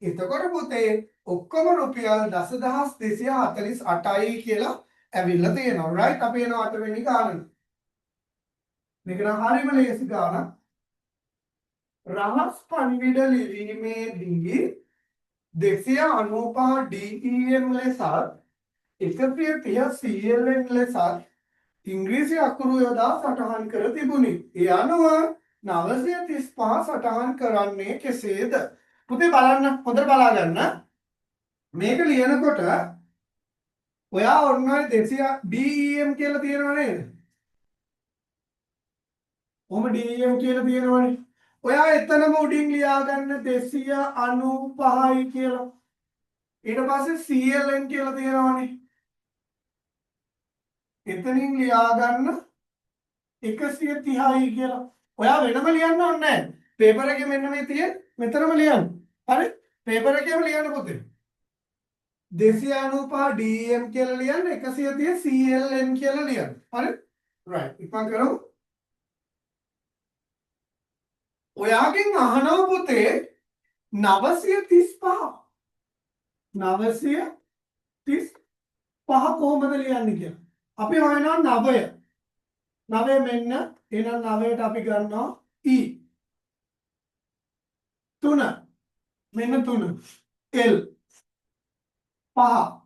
එතකොට පුතේ ඔක්කොම රුපියල් 10248යි කියලා ඇවිල්ලා තියෙනවා. right. අපි එනවා 8 වෙනි ගානට. මේක නම් හරියම ලේසි ගානක්. රහස් පණිවිඩ ලිවීමේදී 295 DEM ලෙසත් 130 CLN ලෙසත් ඉංග්‍රීසි අකුරු යොදා සටහන් කර තිබුණි. ඒ අනුව 935 සටහන් කරන්නේ කෙසේද? පුතේ බලන්න හොඳට බලා ගන්න. මේක ලියනකොට ඔයා ඔන්න 200 DEM කියලා තියෙනව නේද? ඔහම DEM කියලා තියෙනවනේ. ඔයා එතනම උඩින් ලියාගන්න 295යි කියලා. ඊට පස්සේ CLN කියලා තියෙනවනේ. එතනින් ලියාගන්න 130යි කියලා. ඔයා වෙනම ලියන්න ඕනේ නැහැ. පේපර් එකේ මෙන්න මේ තියෙන මෙතනම ලියන්න. හරි? පේපර් එකේම ලියන්න පුතේ. 295 DEM කියලා ලියන්න 130 CLN කියලා ලියන්න. හරි? right. ඉක්මන් කරමු. ඔයාගෙන් අහනවා පුතේ 935. 935 කොහොමද ලියන්නේ කියලා. අපි හොයනවා 9. 9 මෙන්න එහෙනම් 9ට අපි ගන්නවා e 3 මෙන්න 3 l 5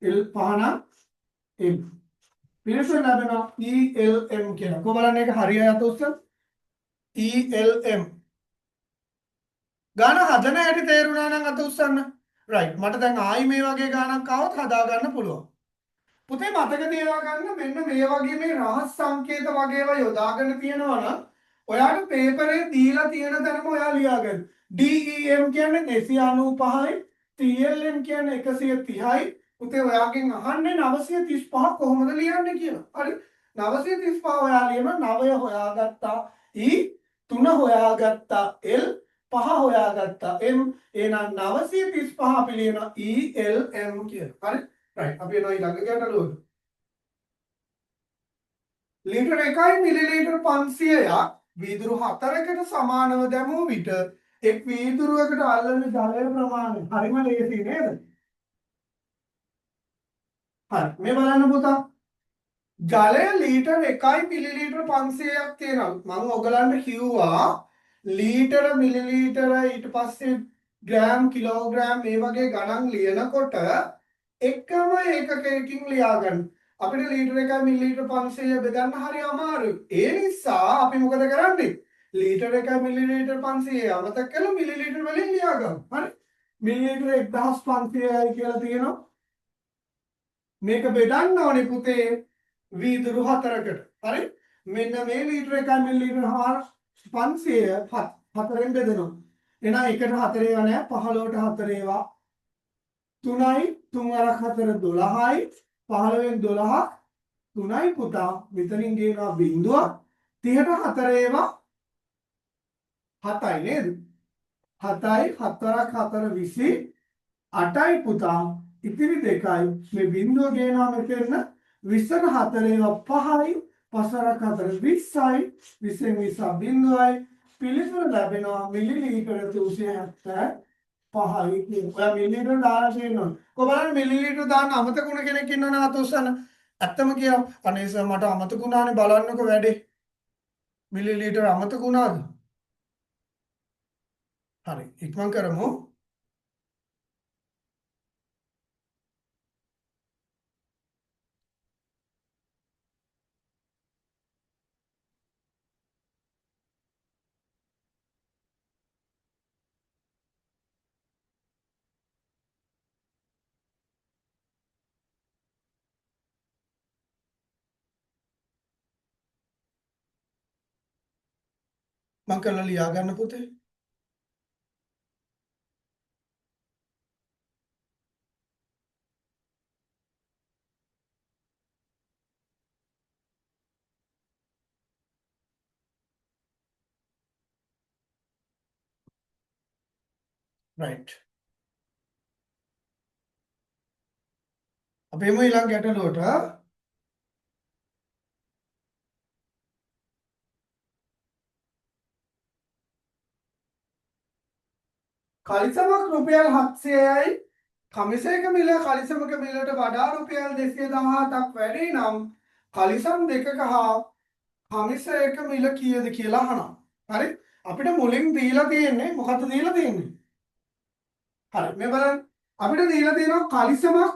l 5 නම් m පිළිසෙන් ලැබෙනවා ELM කියලා. කොහොම බලන්න ඒක හරියයි අත උස්සන ELM ගාන හදන හැටි තේරුණා නම් අත උස්සන්න. රයිට් මට දැන් ආයි මේ වගේ ගානක් ආවොත් හදා ගන්න පුළුවන්. පුතේ මතක තියාගන්න මෙන්න මේ වගේ මේ රහස් සංකේත වගේ ඒවා යොදාගෙන තියෙනවා නම් ඔයාට පේපරේ දීලා තියෙන තැනම ඔයා ලියාගන්න. DEM කියන්නේ 295යි TLM කියන්නේ 130යි. පුතේ ඔයාගෙන් අහන්නේ 935 කොහොමද ලියන්නේ කියලා. හරි 935 ඔයා ලියන 9 හොයාගත්තා E 3 හොයාගත්තා L 5 හොයාගත්තා M එහෙනම් 935 අපි ලියන ELM කියලා. හරි රයිට් අපි එනවා ඊළඟ ගැටලුවට. ලීටර 1යි මිලිලීටර 500ක් වීදුරු 4කට සමානව දැමූ විට එක් වීදුරුවකට අල්ලන ජලය ප්‍රමාණය හරිම ලේසි නේද? හරි මේ බලන්න පුතා ජලය ලීටර 1යි මිලිලීටර 500ක් තියෙනවා. මම ඔයගලන්ට කිව්වා ලීටර මිලිලීටර ඊට පස්සේ ග්‍රෑම් කිලෝග්‍රෑම් මේ වගේ ගණන් ලියනකොට එකම ඒකකයකින් ලියාගන්න. අපිට ලීටර 1යි මිලිලීටර 500 බෙදන්න හරි අමාරුයි. ඒ නිසා අපි මොකද කරන්නේ? ලීටර 1යි මිලිලීටර 500 අමතක කරලා මිලිලීටර වලින් ලියාගමු. හරි මිලිලීටර 1500යි කියලා තියෙනවා. මේක බෙදන්න ඕනේ පුතේ වීදුරු 4කට. හරි මෙන්න මේ ලීටර 1යි මිලිලීටර 500 4ෙන් බෙදෙනවා. එහෙනම් 1ට 4 ඒවා නෑ 15ට 4 ඒවා 3යි 3 අරක් 4 12යි 15න් 12ක් 3යි පුතා මෙතනින් ගේනවා බිංදුවක් 30ට 4 ඒවා 7යි නේද 7යි 4ක් 4 28යි පුතා ඉතිරි දෙකයි මේ බිංදුව ගේනවා මෙතන 20ට 4 ඒවා 5යි 5ක් 4 20යි 20න් 20 බිංදුවයි පිළිතුර ලැබෙනවා මිලිලීටර 375යි කියන. ඔයා මිලිලීටර දාලා තියෙනවා. කොහොමද මිලිලීටර දාන්න අමතක වුණ කෙනෙක් ඉන්නවනම් අත උස්සන්න. ඇත්තම කියව අනේ සර් මට අමතක වුණානේ බලන්නකෝ වැඩේ. මිලිලීටර අමතක වුණාද? හරි ඉක්මන් කරමු. මම කරලා ලියා ගන්න පුතේ. right අපි එමු ඊළඟ ගැටලුවට. කලිසමක් රුපියල් 700යි කමිසයක මිල කලිසමක මිලට වඩා රුපියල් 217ක් වැඩි නම් කලිසම් දෙකක හා කමිසයක මිල කීයද කියලා අහනවා. හරි අපිට මුලින් දීලා තියෙන්නේ මොකක්ද දීලා තියෙන්නේ? හරි මේ බලන්න අපිට දීලා තියෙනවා කලිසමක්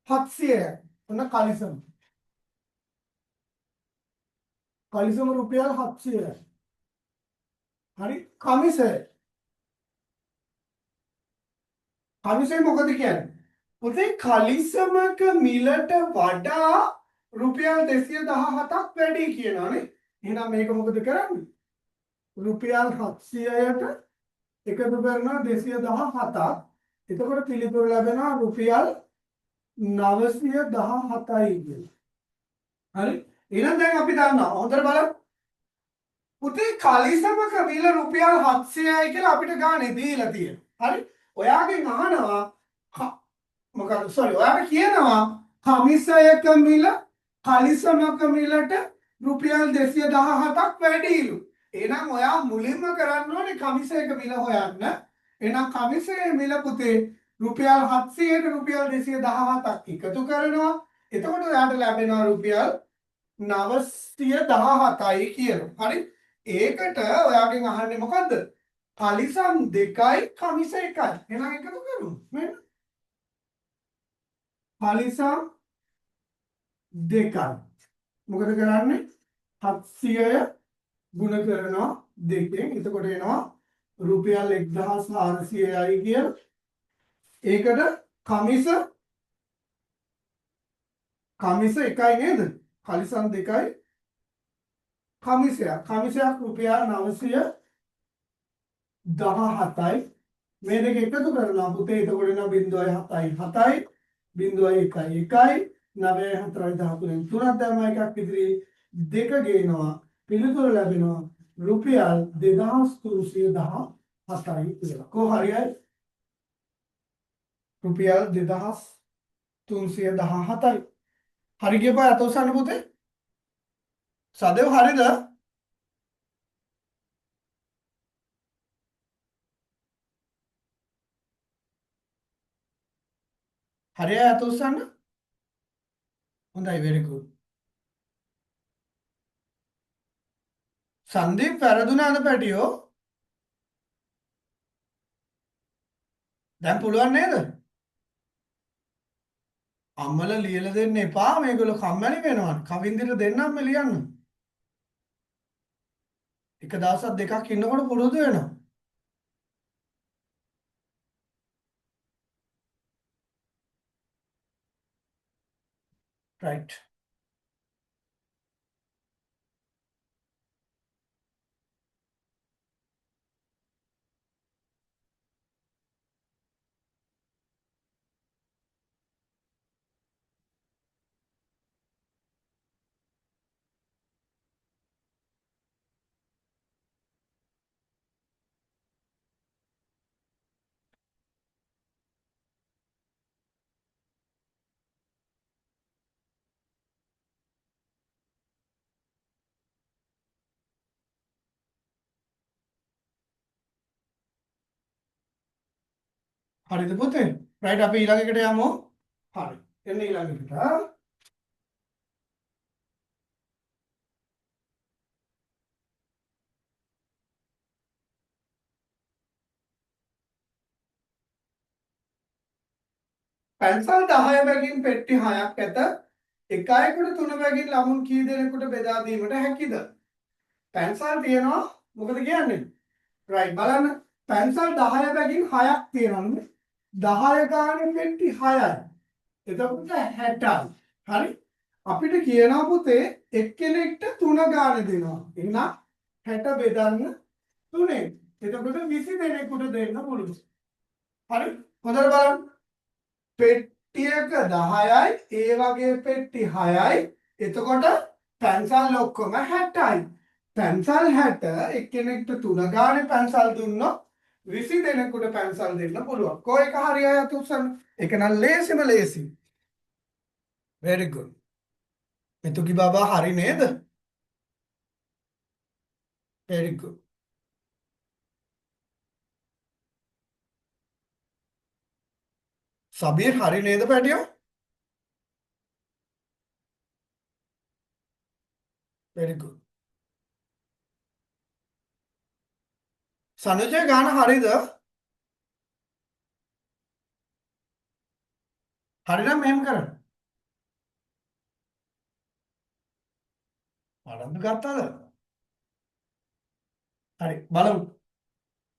700යි. ඔන්න කලිසම. කලිසම රුපියල් 700යි. හරි කමිසය කමිසය මොකද කියන්නේ? පුතේ කලිසමක මිලට වඩා රුපියල් 217ක් වැඩි කියනවානේ. එහෙනම් මේක මොකද කරන්නේ? රුපියල් 700ට එකතු කරනවා 217ක්. එතකොට පිළිතුර ලැබෙනවා රුපියල් 917යි කියලා. හරි? එහෙනම් දැන් අපි දන්නවා. හොඳට බලන්න. පුතේ කලිසමක මිල රුපියල් 700යි කියලා අපිට ගානේ දීලා තියෙනවා. හරි? ඔයාගෙන් අහනවා මොකද සෝරි ඔයාට කියනවා කමිසයක මිල කලිසමක මිලට රුපියල් 217ක් වැඩිලු. එහෙනම් ඔයා මුලින්ම කරන්න ඕනේ කමිසයක මිල හොයන්න. එහෙනම් කමිසයේ මිල පුතේ රුපියල් 700ට රුපියල් 217ක් එකතු කරනවා. එතකොට ඔයාට ලැබෙනවා රුපියල් 917යි කියලා. හරි? ඒකට ඔයාගෙන් අහන්නේ මොකද්ද? කලිසම් 2යි කමිස 1යි. එහෙනම් එකතු කරමු. මෙන්න. කලිසම් 2යි. මොකද කරන්නේ? 700 ගුණ කරනවා 2කින්. එතකොට එනවා රුපියල් 1400යි කියලා. ඒකට කමිස 1යි නේද? කලිසම් 2යි කමිසයක් රුපියල් 917යි. මේ දෙක එකතු කරනවා පුතේ. එතකොට එනවා 0.7යි 7යි 0.1යි 1යි 9යි 4යි 13යි 3ක් දැම්මා එකක් ඉදිරි දෙක ගේනවා. පිළිතුර ලැබෙනවා රුපියල් 2317යි කියලා. කොහොරියයි රුපියල් 2317යි. හරි ගියපා අත උස්සන්න පුතේ. සදේව හරිද? හරියයි අත උස්සන්න. හොඳයි very good. සංදීප් වැරදුනාද පැටියෝ? දැන් පුළුවන් නේද? අම්මල ලියලා දෙන්න එපා. මේගොල්ලෝ කම්මැලි වෙනවා. කවින්දිට දෙන්නම්ම ලියන්න. එක දවසක් දෙකක් ඉන්නකොට පුරුදු වෙනවා. right. හරිද පුතේ? right අපි ඊළඟ එකට යමු. හරි. එන්න ඊළඟ එකට. පැන්සල් 10 බැගින් පෙට්ටි 6ක් ඇත. එකයෙකුට 3 බැගින් ළමුන් කී දෙනෙකුට බෙදා දීමට හැකිද? පැන්සල් තියෙනවා මොකද කියන්නේ? right බලන්න. පැන්සල් 10 බැගින් 6ක් තියෙනවා. 10 ගානේ පෙට්ටි 6යි. එතකොට 60යි. හරි? අපිට කියනවා පුතේ එක්කෙනෙක්ට 3 ගාන දෙනවා. එහෙනම් 60 බෙදන්න 3ෙන්. එතකොට 20 දෙනෙකුට දෙන්න පුළුවන්. හරි? හොඳට බලන්න. පෙට්ටියක 10යි ඒ වගේ පෙට්ටි 6යි. එතකොට පැන්සල් ඔක්කොම 60යි. පැන්සල් 60 එක්කෙනෙක්ට 3 ගානේ පැන්සල් දුන්නොත් 20 දෙනෙකුට පැන්සල් දෙන්න පුළුවන්. කො එක හරියයි අත උස්සන්න. ඒක නම් ලේසිම ලේසි. very good. මෙතුකි බබා හරි නේද? very good. සබීර් හරි නේද පැටියෝ? very good. සනුජය ගාන හරිද? හරිනම් මෙහෙම කරන්න. අරන් ගත්තද? හරි බලමු.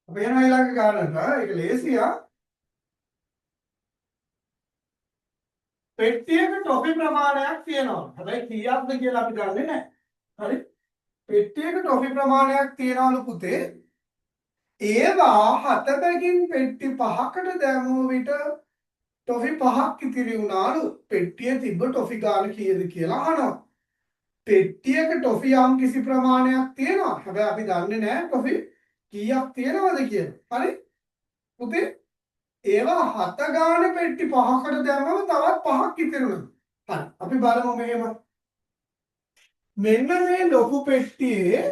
අපි යනවා ඊළඟ ගානට. ඒක ලේසියා. පෙට්ටියක ටොෆි ප්‍රමාණයක් තියෙනවා. හැබැයි කීයක්ද කියලා අපි දන්නේ නැහැ. හරි? පෙට්ටියක ටොෆි ප්‍රමාණයක් තියනවලු පුතේ. ඒවා 7 බැගින් පෙට්ටි 5කට දැමුව විට ටොෆි 5ක් ඉතිරි වුණාලු. පෙට්ටියේ තිබ්බ ටොෆි ගාන කීයද කියලා අහනවා. පෙට්ටියක ටොෆි යම් කිසි ප්‍රමාණයක් තියෙනවා. හැබැයි අපි දන්නේ නැහැ ටොෆි කීයක් තියෙනවද කියලා. හරි? පුතේ ඒවා 7 ගානේ පෙට්ටි 5කට දැම්මම තවත් 5ක් ඉතිරුණා. හරි. අපි බලමු මෙහෙම. මෙන්න මේ ලොකු පෙට්ටියේ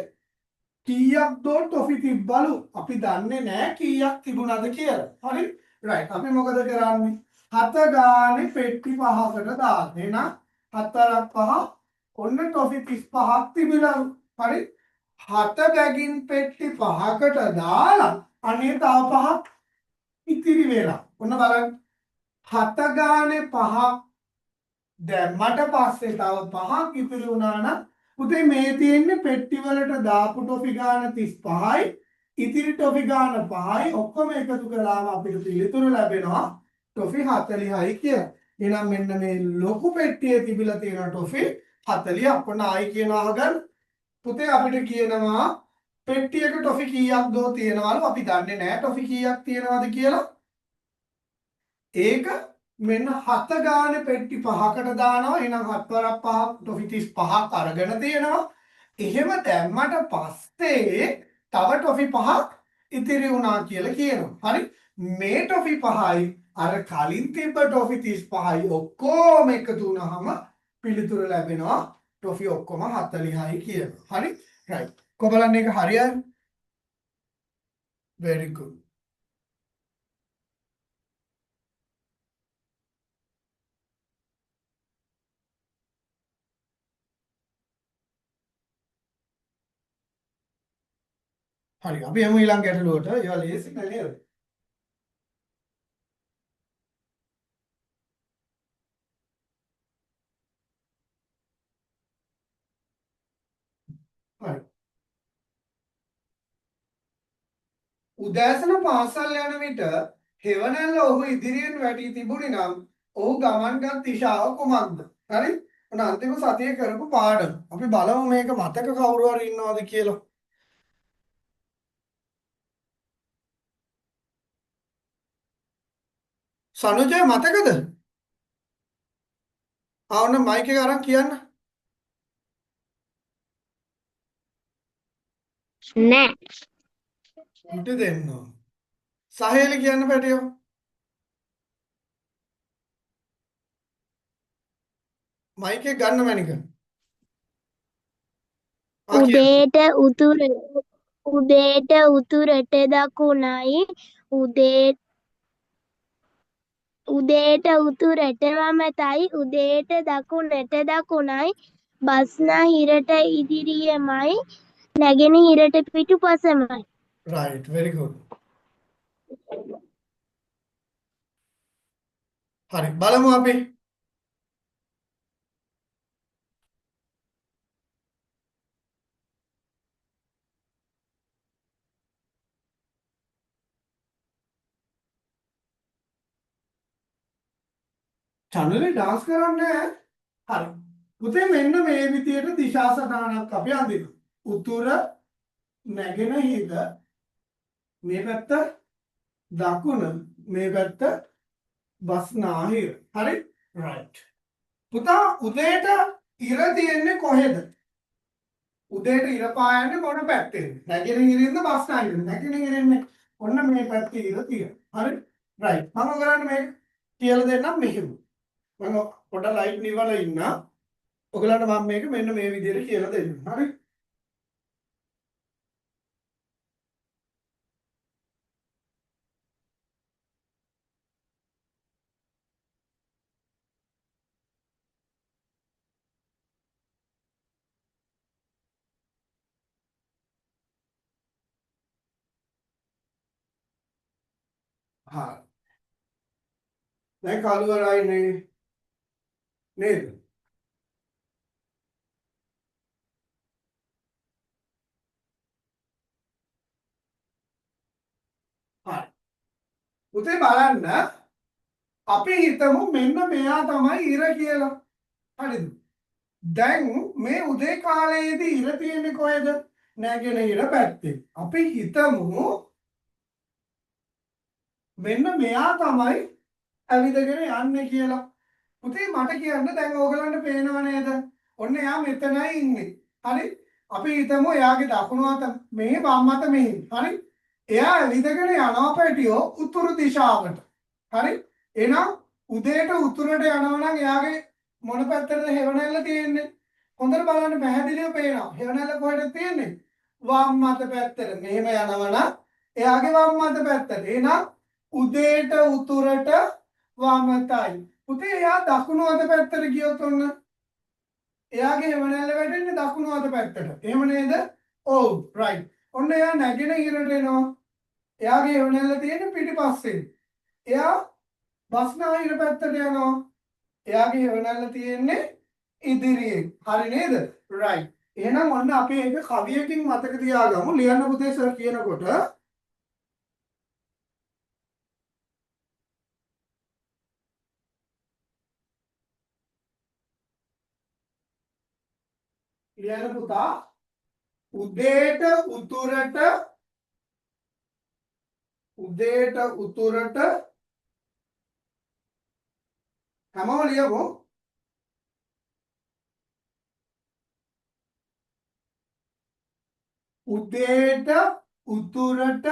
කීයක් දෝ ටොෆි තිබ්බලු අපි දන්නේ නැහැ කීයක් තිබුණාද කියලා. හරි? රයිට්. අපි මොකද කරන්නේ? 7 ගානේ පෙට්ටි 5කට දාන්න. එහෙනම් 4ක් 5 ඔන්න ටොෆි 35ක් තිබිලාලු. හරි? 7 බැගින් පෙට්ටි 5කට දාලා අනේ තව 5ක් ඉතිරි වෙලා. ඔන්න බලන්න. 7 ගානේ 5ක් දැම්මට පස්සේ තව 5ක් ඉතිරි වුණා නම් පුතේ මේ තියෙන්නේ පෙට්ටි වලට දාපු ටොෆි ගාන 35යි ඉතිරි ටොෆි ගාන 5යි ඔක්කොම එකතු කළාම අපිට පිළිතුර ලැබෙනවා ටොෆි 40යි කියලා. එහෙනම් මෙන්න මේ ලොකු පෙට්ටියේ තිබිලා තියෙන ටොෆි 40ක්. ඔන්න ආයි කියනවා අහගන්න. පුතේ අපිට කියනවා පෙට්ටියක ටොෆි කීයක් දෝ තියෙනවලු අපි දන්නේ නැහැ ටොෆි කීයක් තියෙනවද කියලා. ඒක මෙන්න 7 ගානේ පෙට්ටි 5කට දානවා. එහෙනම් 7 වරක් 5 ටොෆි 35ක් අරගෙන තියෙනවා. එහෙම දැම්මට පස්සේ තව ටොෆි 5ක් ඉතිරි වුණා කියලා කියනවා. හරි? මේ ටොෆි 5යි අර කලින් තිබ්බ ටොෆි 35යි ඔක්කොම එකතු වුණාම පිළිතුර ලැබෙනවා ටොෆි ඔක්කොම 40යි කියනවා. හරි? රයිට්. කොබලන් එක හරියයි? very good. හරි අපි යමු ඊළඟ ගැටලුවට. ඒවා ලේසි නේද? හරි. උදෑසන පාසල් යන විට හෙවණැල්ල ඔහු ඉදිරියෙන් වැටී තිබුණේ නම් ඔහු ගමන්ගත් දිශාව කුමක්ද? හරි? ඔන්න අන්තිම සතියේ කරපු පාඩම. අපි බලමු මේක මතක කවුරු හරි ඉන්නවද කියලා. සනුජය මතකද? ඔන්න මයික් එක අරන් කියන්න. නෑ. උට දෙන්න. සහේල කියන්න පැටියෝ. මයික් එක ගන්න මැනික. උදේට උතුරට දකුණයි උදේට උතුරට වමතයි උදේට දකුණට දකුණයි බස්නාහිරට ඉදිරියමයි නැගෙනහිරට පිටුපසමයි. right very good. හරි බලමු අපි. චැනලේ ඩාන්ස් කරන්නේ. හරි. පුතේ මෙන්න මේ විදියට දිශා සටහනක් අපි අඳිනවා. උතුර නැගෙනහිර මේ පැත්ත දකුණ මේ පැත්ත බස්නාහිර. හරි? right. පුතා උදේට ඉර තියෙන්නේ කොහෙද? උදේට ඉර පායන්නේ මොන පැත්තෙන්ද? නැගෙනහිරින්ද බස්නාහිරින්ද? නැගෙනහිරින්නේ. ඔන්න මේ පැත්තේ ඉර තියෙනවා. හරි? right. මම ඔයගලන්ට මේක කියලා දෙන්නම් මෙහෙම. මම පොඩ ලයිට් නිවලා ඉන්න. ඔයගලන්ට මම මේක මෙන්න මේ විදිහට කියලා දෙන්නම්. හරි? හා. දැන් කලවරයි නේද? හරි. උදේ බලන්න අපි හිතමු මෙන්න මෙයා තමයි ඉර කියලා. හරිද? දැන් මේ උදේ කාලයේදී ඉර තියෙන්නේ කොහෙද? නැගෙනහිර පැත්තේ. අපි හිතමු මෙන්න මෙයා තමයි ඇවිදගෙන යන්නේ කියලා. පුතේ මට කියන්න දැන් ඕගලන්ට පේනව නේද? ඔන්න එයා මෙතනයි ඉන්නේ. හරි? අපි හිතමු එයාගේ දකුණු අත මෙහි වම් අත මෙහි. හරි? එයා ඇවිදගෙන යනවා පැටියෝ උතුරු දිශාවට. හරි? එහෙනම් උදේට උතුරට යනවා නම් එයාගේ මොන පැත්තටද හෙවණැල්ල තියෙන්නේ? හොඳට බලන්න පැහැදිලිව පේනවා. හෙවණැල්ල කොහෙද තියෙන්නේ? වම් අත පැත්තට මෙහෙම යනවා නම් එයාගේ වම් අත පැත්තට. එහෙනම් උදේට උතුරට වමතයි. පුතේ එයා දකුණු අත පැත්තට ගියොත් ඔන්න එයාගේ හෙවණැල්ල වැටෙන්නේ දකුණු අත පැත්තට. එහෙම නේද? ඔව් right. ඔන්න එයා නැගෙනහිරට එනවා. එයාගේ හෙවණැල්ල තියෙන්නේ පිටිපස්සෙන්. එයා බස්නාහිර පැත්තට යනවා. එයාගේ හෙවණැල්ල තියෙන්නේ ඉදිරියෙන්. හරි නේද? right. එහෙනම් ඔන්න අපි ඒක කවියකින් මතක තියාගමු. ලියන්න පුතේ සර් කියනකොට ලියන්න පුතා උදේට උතුරට හැමෝම ලියමු. උදේට උතුරට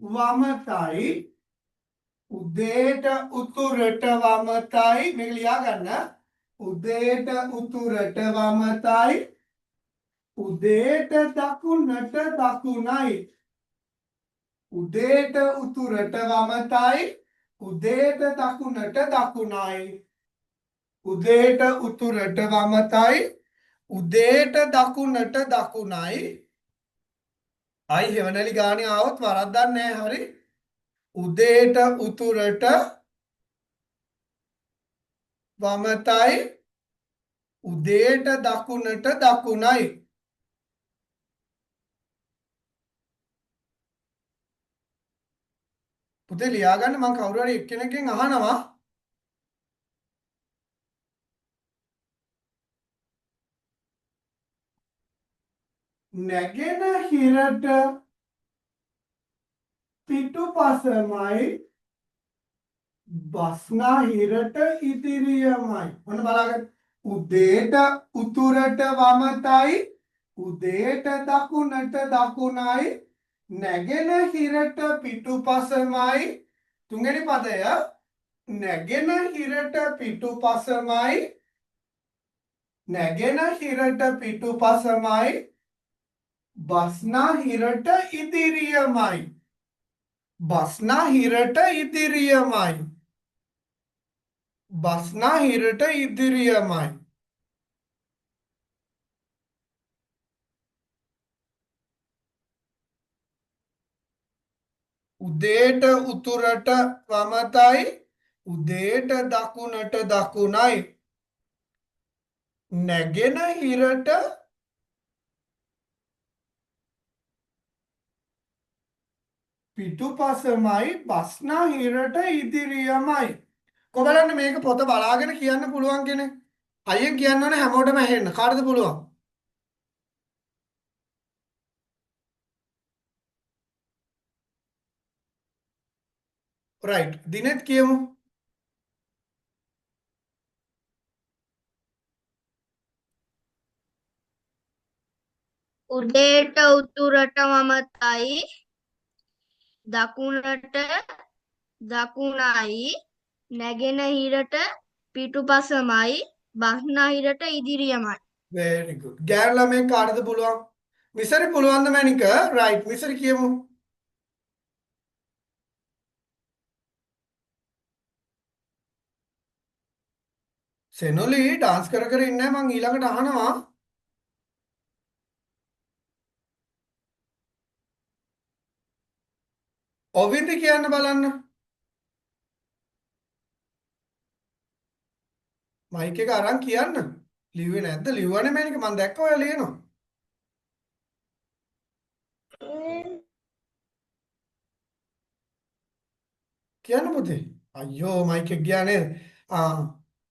වමතයි. උදේට උතුරට වමතයි. මේක ලියා ගන්න. උදේට උතුරට වමතයි. උදේට දකුණට දකුණයි. උදේට උතුරට වමතයි. උදේට දකුණට දකුණයි. උදේට උතුරට වමතයි. උදේට දකුණට දකුණයි. ආයි හෙවණලි ගානේ ආවොත් වරද්දක් නැහැ. හරි. උදේට උතුරට වමතයි. උදේට දකුණට දකුණයි. පුතේ ලියා ගන්න මම කවුරු හරි එක්කෙනෙක්ගෙන් අහනවා. නැගෙනහිරට පිටුපසමයි බස්නාහිරට ඉදිරියමයි. ඔන්න බලන්න. උදේට උතුරට වමතයි. උදේට දකුණට දකුණයි. නැගෙනහිරට පිටුපසමයි. තුන්වෙනි පදය නැගෙනහිරට පිටුපසමයි. නැගෙනහිරට පිටුපසමයි. බස්නාහිරට ඉදිරියමයි. බස්නාහිරට ඉදිරියමයි. බස්නාහිරට ඉදිරියමයි. උදේට උතුරට වමතයි. උදේට දකුණට දකුණයි. නැගෙනහිරට පිටුපසමයි බස්නාහිරට ඉදිරියමයි. කොබලන්න මේක පොත බලාගෙන කියන්න පුළුවන් කෙනෙක්. අයියෙන් කියන්න ඕනේ හැමෝටම ඇහෙන්න. කාටද පුළුවන්? right. දිනෙත් කියමු. උදේට උතුරට වමතයි දකුණට දකුණයි නැගෙනහිරට පිටුපසමයි බස්නාහිරට ඉදිරියමයි. very good. ගෑනු ළමෙක් කාටද පුළුවන්? මිසරි පුළුවන් ද මැනික? right. මිසරි කියමු. සෙනොලි ඩාන්ස් කර කර ඉන්නේ මං ඊළඟට අහනවා. ඔවින්ද කියන්න බලන්න. මයික් එක අරන් කියන්න. ලිව්වේ නැද්ද? ලිව්වනේ මැනික මං දැක්ක ඔයා ලියනවා. කියන්න පුතේ. අයියෝ මයික් එක ගියා නේද?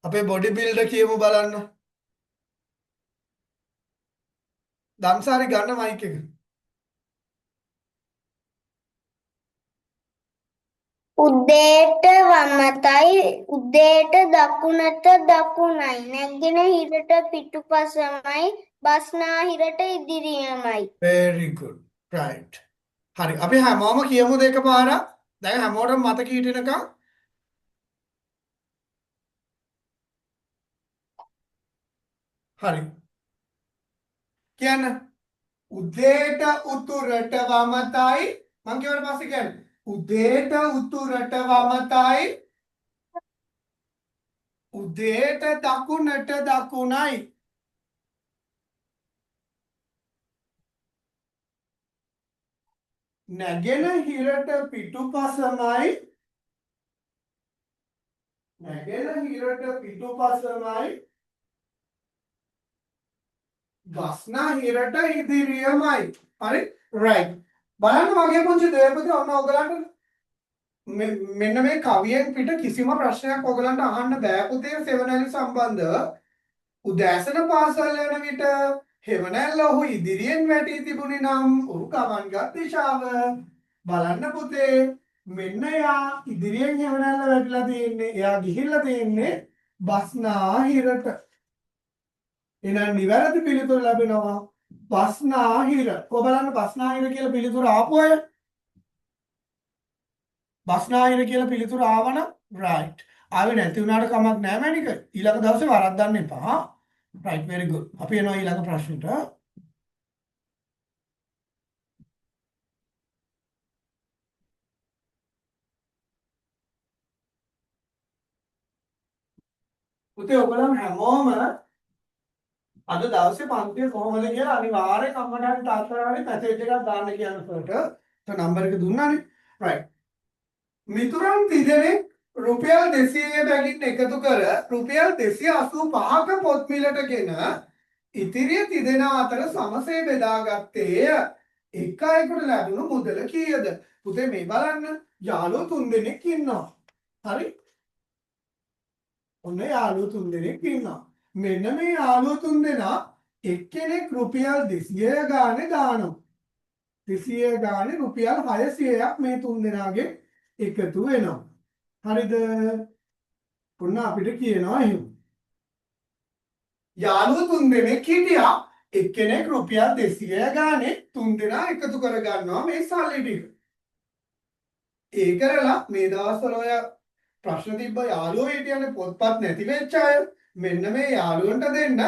අපේ බොඩි බිල්ඩර් කියමු බලන්න. දම්සාරි ගන්න මයික් එක. උදේට වමතයි උදේට දකුණට දකුණයි නැගෙනහිරට පිටුපසමයි බස්නාහිරට ඉදිරියමයි. very good. right. හරි. අපි හැමෝම කියමු දෙක පාරක්. දැන් හැමෝටම මතක හිටිනකම් හරි. කියන්න. උදේට උතුරට වමතයි මං කියවට පස්සේ කියන්නේ උදේට උතුරට වමතයි උදේට දකුණට දකුණයි නැගෙනහිරට පිටුපසමයි නැගෙනහිරට පිටුපසමයි බස්නාහිරට ඉදිරියමයි හරි රයිට් බලන්න මගේ පුංචි දේවපති ඔන්න ඔයගලන්ට මෙන්න මේ කවියෙන් පිට කිසිම ප්‍රශ්නයක් ඔයගලන්ට අහන්න බෑ පුතේ සෙවණැලි සම්බන්ධව උදෑසන පාසල් යන විට හෙවණැල්ල ඔහු ඉදිරියෙන් වැටී තිබුණේ නම් ඔහු ගමන්ගත් දිශාව බලන්න පුතේ මෙන්න එයා ඉදිරියෙන් හෙවණැල්ල වැටිලා තියෙන්නේ එයා ගිහිල්ලා තියෙන්නේ බස්නාහිරට එහෙනම් නිවැරදි පිළිතුර ලැබෙනවා බස්නාහිර කො බලන්න බස්නාහිර කියලා පිළිතුර ආපු අය බස්නාහිර කියලා පිළිතුර ආවනම් රයිට් ආවේ නැති වුණාට කමක් නැහැ මැනික ඊළඟ දවසේ වරද්දන්න එපා රයිට් very good අපි යනවා ඊළඟ ප්‍රශ්නෙට පුතේ ඔයගොල්ලන් හැමෝම අද දවසේ පන්තිය කොහොමද කියලා අනිවාර්යෙන් අම්මට තාත්තලාට මැසේජ් එකක් දාන්න කියනකොට તો නම්බර එක දුන්නානේ රයිට් මිතුරන් තිදෙනෙක් රුපියල් 200 බැගින් එකතු කර රුපියල් 285ක පොත් මිලටගෙන ඉතිරිය තිදෙනා අතර සමසේ බෙදාගත්තේය එක අයෙකුට ලැබුණු මුදල කීයද පුතේ මේ බලන්න යාළුවෝ තුන්දෙනෙක් ඉන්නවා හරි ඔන්න යාළුවෝ තුන්දෙනෙක් ඉන්නවා මෙන්න මේ යාළුවෝ තුන්දෙනා එක්කෙනෙක් රුපියල් 200 ගානේ දානවා 200 ගානේ රුපියල් 600ක් මේ තුන්දෙනාගේ එකතු වෙනවා හරිද ඔන්න අපිට කියනවා එහෙම යාළුවෝ තුන්දෙනෙක් හිටියා එක්කෙනෙක් රුපියල් 200 ගානේ තුන්දෙනා එකතු කර ගන්නවා මේ සල්ලි ටික ඒ කරලා මේ දවස්වල ඔය ප්‍රශ්න තිබ්බ යාළුවෝ හිටියනේ පොත්පත් නැති වෙච්ච අය මෙන්න මේ යාළුවන්ට දෙන්න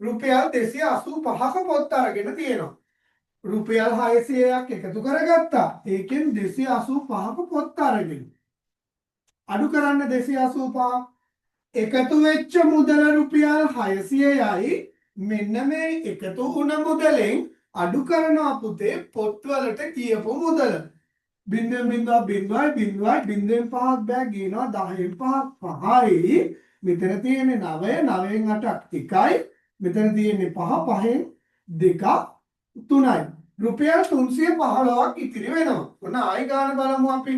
රුපියල් 285ක පොත් අරගෙන තියෙනවා රුපියල් 600ක් එකතු කරගත්තා ඒකෙන් 285ක පොත් අරගෙන අඩු කරන්න 285 එකතු වෙච්ච මුදල රුපියල් 600යි මෙන්න මේ එකතු වුණ මුදලෙන් අඩු කරනවා පුතේ පොත්වලට කියපු මුදල බින්දුවෙන් බින්දුවක් බින්දුවයි බින්දුවයි බින්දුවෙන් පහක් බෑ ගේනවා 10න් පහක් 5යි මෙතන තියෙන්නේ 9 9න් 8ක් 1යි මෙතන තියෙන්නේ 5 5න් 2ක් 3යි රුපියල් 315ක් ඉතිරි වෙනවා ඔන්න ආයි ගාන බලමු අපි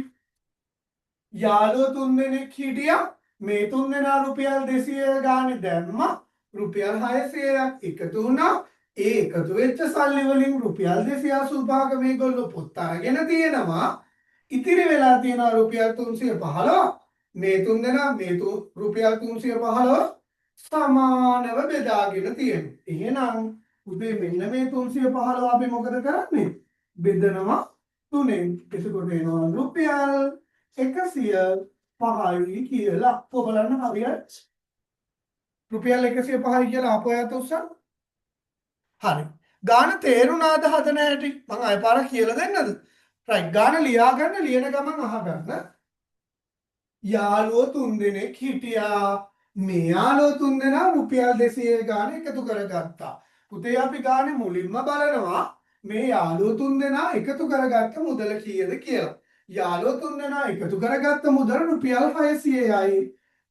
යාළුවෝ තුන්දෙනෙක් හිටියා මේ තුන්දෙනා රුපියල් 200 ගානේ දැම්මා රුපියල් 600ක් එකතු වුණා ඒ එකතු වෙච්ච සල්ලි වලින් රුපියල් 285ක මේගොල්ලෝ පොත් අරගෙන තියෙනවා ඉතිරි වෙලා තියෙනවා රුපියල් 315 මේ තුන්දෙනා රුපියල් 315 සමානව බෙදාගෙන තියෙනවා එහෙනම් උදේ මෙන්න මේ 315 අපි මොකද කරන්නේ බෙදනවා 3ෙන් එතකොට එනවා රුපියල් 105යි කියලා ඔබලන්න හරියට රුපියල් 105යි කියලා අපෝයත් උස්සන්න හරි ගාන තේරුණාද හදන හැටි මම අය පාරක් කියලා දෙන්නද රයිට් ගාන ලියා ගන්න ලියන ගමන් අහගන්න යාළුවෝ තුන්දෙනෙක් හිටියා මේ යාළුවෝ තුන්දෙනා රුපියල් 200 ගාන එකතු කරගත්තා පුතේ අපි ගානේ මුලින්ම බලනවා මේ යාළුවෝ තුන්දෙනා එකතු කරගත්ත මුදල කීයද කියලා යාළුවෝ තුන්දෙනා එකතු කරගත්ත මුදල රුපියල් 600යි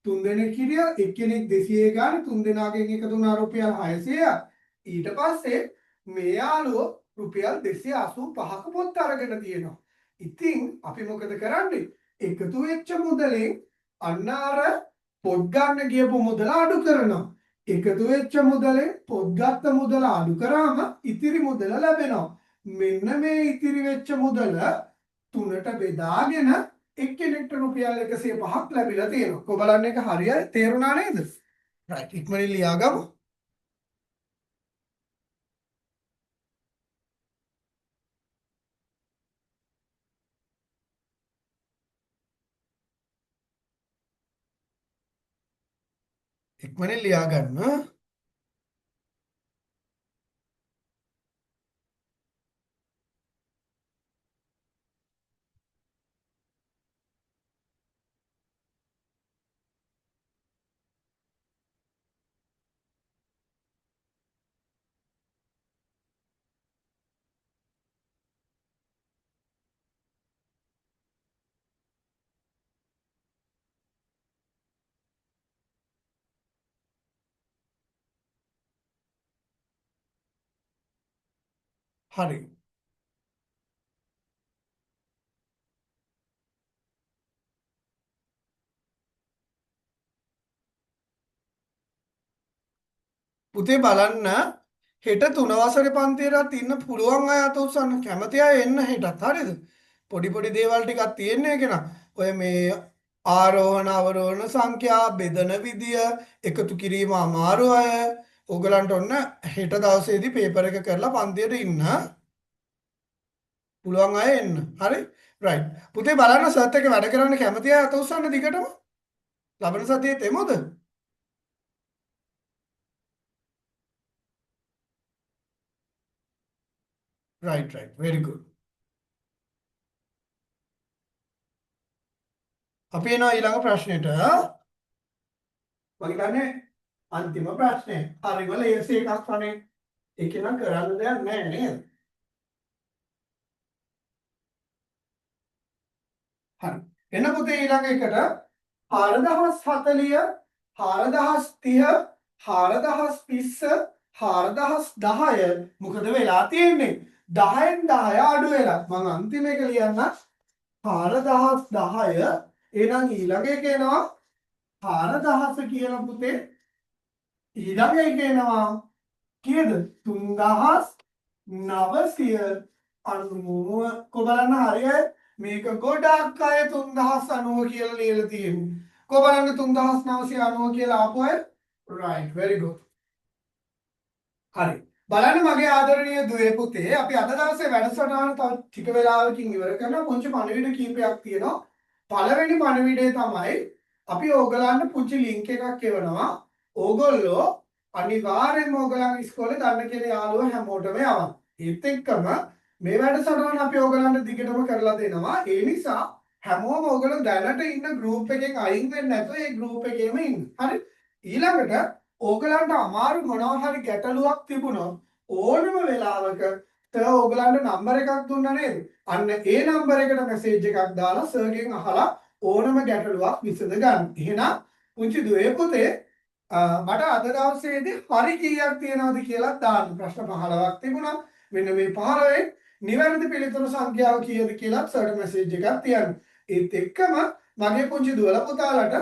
තුන්දෙනෙක් හිටියා එක්කෙනෙක් 200 ගාන තුන්දෙනාගෙන් එකතු වුණා රුපියල් 600ක් ඊට පස්සේ මේ යාළුවෝ රුපියල් 285ක පොත් අරගෙන තියෙනවා. ඉතින් අපි මොකද කරන්නේ? එකතු වෙච්ච මුදලෙන් අන්න අර පොත් ගන්න ගියපු මුදල අඩු කරනවා. එකතු වෙච්ච මුදලෙන් පොත් ගත්ත මුදල අඩු කරාම ඉතිරි මුදල ලැබෙනවා. මෙන්න මේ ඉතිරි වෙච්ච මුදල තුනට බෙදාගෙන එක්කෙනෙක්ට රුපියල් 105ක් ලැබිලා තියෙනවා. කො බලන්න එක හරියයි තේරුණා නේද? රයිට් ඉක්මනින් ලියාගමු. ඉක්මනින් ලියා ගන්න හරි. පුතේ බලන්න හෙට 3 වසරේ පන්තියටත් ඉන්න පුළුවන් අය අත උස්සන්න කැමති අය එන්න හෙටත් හරිද? පොඩි පොඩි දේවල් ටිකක් තියෙන්නේ කෙනා. ඔය මේ ආරෝහණ අවරෝහණ සංඛ්‍යා බෙදන විදිය එකතු කිරීම අමාරු අය ඕගලන්ට ඔන්න හෙට දවසේදී පේපර් එක කරලා පන්තියට ඉන්න පුළුවන් අය එන්න. හරි? රයිට්. පුතේ බලන්න සර්ත් එක වැඩ කරන්න කැමති අය අත උස්සන්න දිගටම. ලබන සතියේ තෙමුද? Right right. very good. අපි එනවා ඊළඟ ප්‍රශ්නෙට. මම හිතන්නේ අන්තිම ප්‍රශ්නේ. හරිම ලේසි එකක් වනේ. ඒක නම් කරන්න දෙයක් නැහැ නේද? හරි. එන්න පුතේ ඊළඟ එකට 4040 4030 4020 4010 මොකද වෙලා තියෙන්නේ? 10න් 10 අඩු වෙලා. මම අන්තිම එක ලියන්න 4010 එහෙනම් ඊළඟ එක එනවා 4000 කියලා පුතේ. ඊළඟ එක එනවා කීයද? 3990 කොබලන්න හරියයි. මේක ගොඩක් අය 3090 කියලා ලියලා තියෙන්නේ. කොබලන්න 3990 කියලා ආපු අය. right very good. හරි. බලන්න මගේ ආදරණීය දුවේ පුතේ අපි අද දවසේ වැඩසටහන තව ටික වෙලාවකින් ඉවර කරනවා. පුංචි පණිවිඩ කීපයක් තියෙනවා. පළවෙනි පණිවිඩය තමයි අපි ඕගලන්ට පුංචි ලින්ක් එකක් එවනවා. ඕගොල්ලෝ අනිවාර්යෙන්ම ඕගලන්ගේ ඉස්කෝලේ දන්න කියන යාළුවෝ හැමෝටම යවන්න. ඒත් එක්කම මේ වැඩසටහන අපි ඕගලන්ට දිගටම කරලා දෙනවා. ඒ නිසා හැමෝම ඕගොල්ලෝ දැනට ඉන්න ගෲප් එකෙන් අයින් වෙන්නේ නැතුව ඒ ගෲප් එකේම ඉන්න. හරි? ඊළඟට ඕගලන්ට අමාරු මොනවා හරි ගැටලුවක් තිබුණොත් ඕනම වෙලාවක සර් ඕගලන්ට නම්බර එකක් දුන්නා නේද? අන්න ඒ නම්බර එකට මැසේජ් එකක් දාලා සර්ගෙන් අහලා ඕනම ගැටලුවක් විසඳ ගන්න. එහෙනම් පුංචි දුවේ පුතේ මට අද දවසේදී හරි කීයක් තියෙනවද කියලා දාන්න. ප්‍රශ්න 15ක් තිබුණා. මෙන්න මේ 15න් නිවැරදි පිළිතුරු සංඛ්‍යාව කීයද කියලා සර්ට මැසේජ් එකක් තියන්න. ඒත් එක්කම මගේ පුංචි දුවලා පුතාලට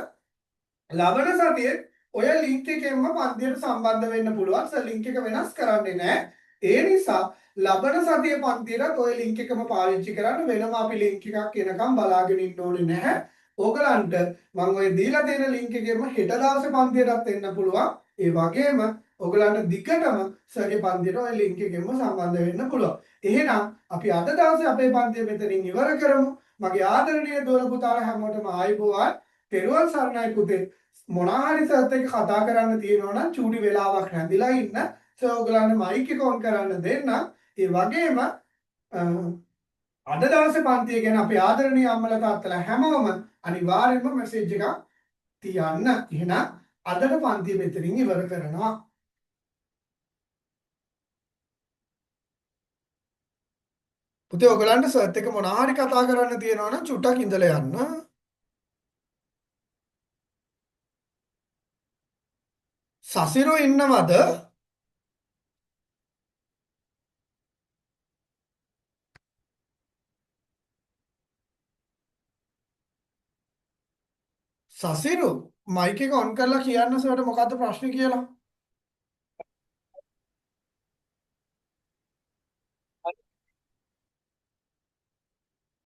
ලබන සතියේ ඔය ලින්ක් එකෙන්ම පන්තියට සම්බන්ධ වෙන්න පුළුවන්. සර් ලින්ක් එක වෙනස් කරන්නේ නැහැ. ඒ නිසා ලබන සතියේ පන්තියට ඔය ලින්ක් එකම පාවිච්චි කරන්න. වෙනම අපි ලින්ක් එකක් එනකම් බලාගෙන ඉන්න ඕනේ නැහැ. ඕගලන්ට මම ඔය දීලා තියෙන ලින්ක් එකෙන්ම හෙට දවසේ පන්තියටත් එන්න පුළුවන්. ඒ වගේම ඕගලන්ට දිගටම සර්ගේ පන්තියට ඔය ලින්ක් එකෙන්ම සම්බන්ධ වෙන්න පුළුවන්. එහෙනම් අපි අද දවසේ අපේ පන්තිය මෙතනින් ඉවර කරමු. මගේ ආදරණීය දෝල පුතාලා හැමෝටම ආයුබෝවන්. පෙරවන් සරණයි පුතේ. මොනවා හරි සර්ත් එක්ක කතා කරන්න තියෙනවා නම් චූටි වෙලාවක් රැඳිලා ඉන්න. සර් ඔයගලන්ට මයික් එක ඔන් කරන්න දෙන්න. ඒ වගේම අද දවසේ පන්තිය ගැන අපේ ආදරණීය අම්මලා තාත්තලා හැමෝම අනිවාර්යයෙන්ම මැසේජ් එකක් තියන්න. එහෙනම් අදට පන්තිය මෙතනින් ඉවර කරනවා. පුතේ ඔයගලන්ට සර්ත් එක්ක මොනවා හරි කතා කරන්න තියෙනවා නම් චුට්ටක් ඉඳලා යන්න. සසිරු ඉන්නවද? සසිරු මයික් එක ඔන් කරලා කියන්න සර්ට මොකද්ද ප්‍රශ්නේ කියලා.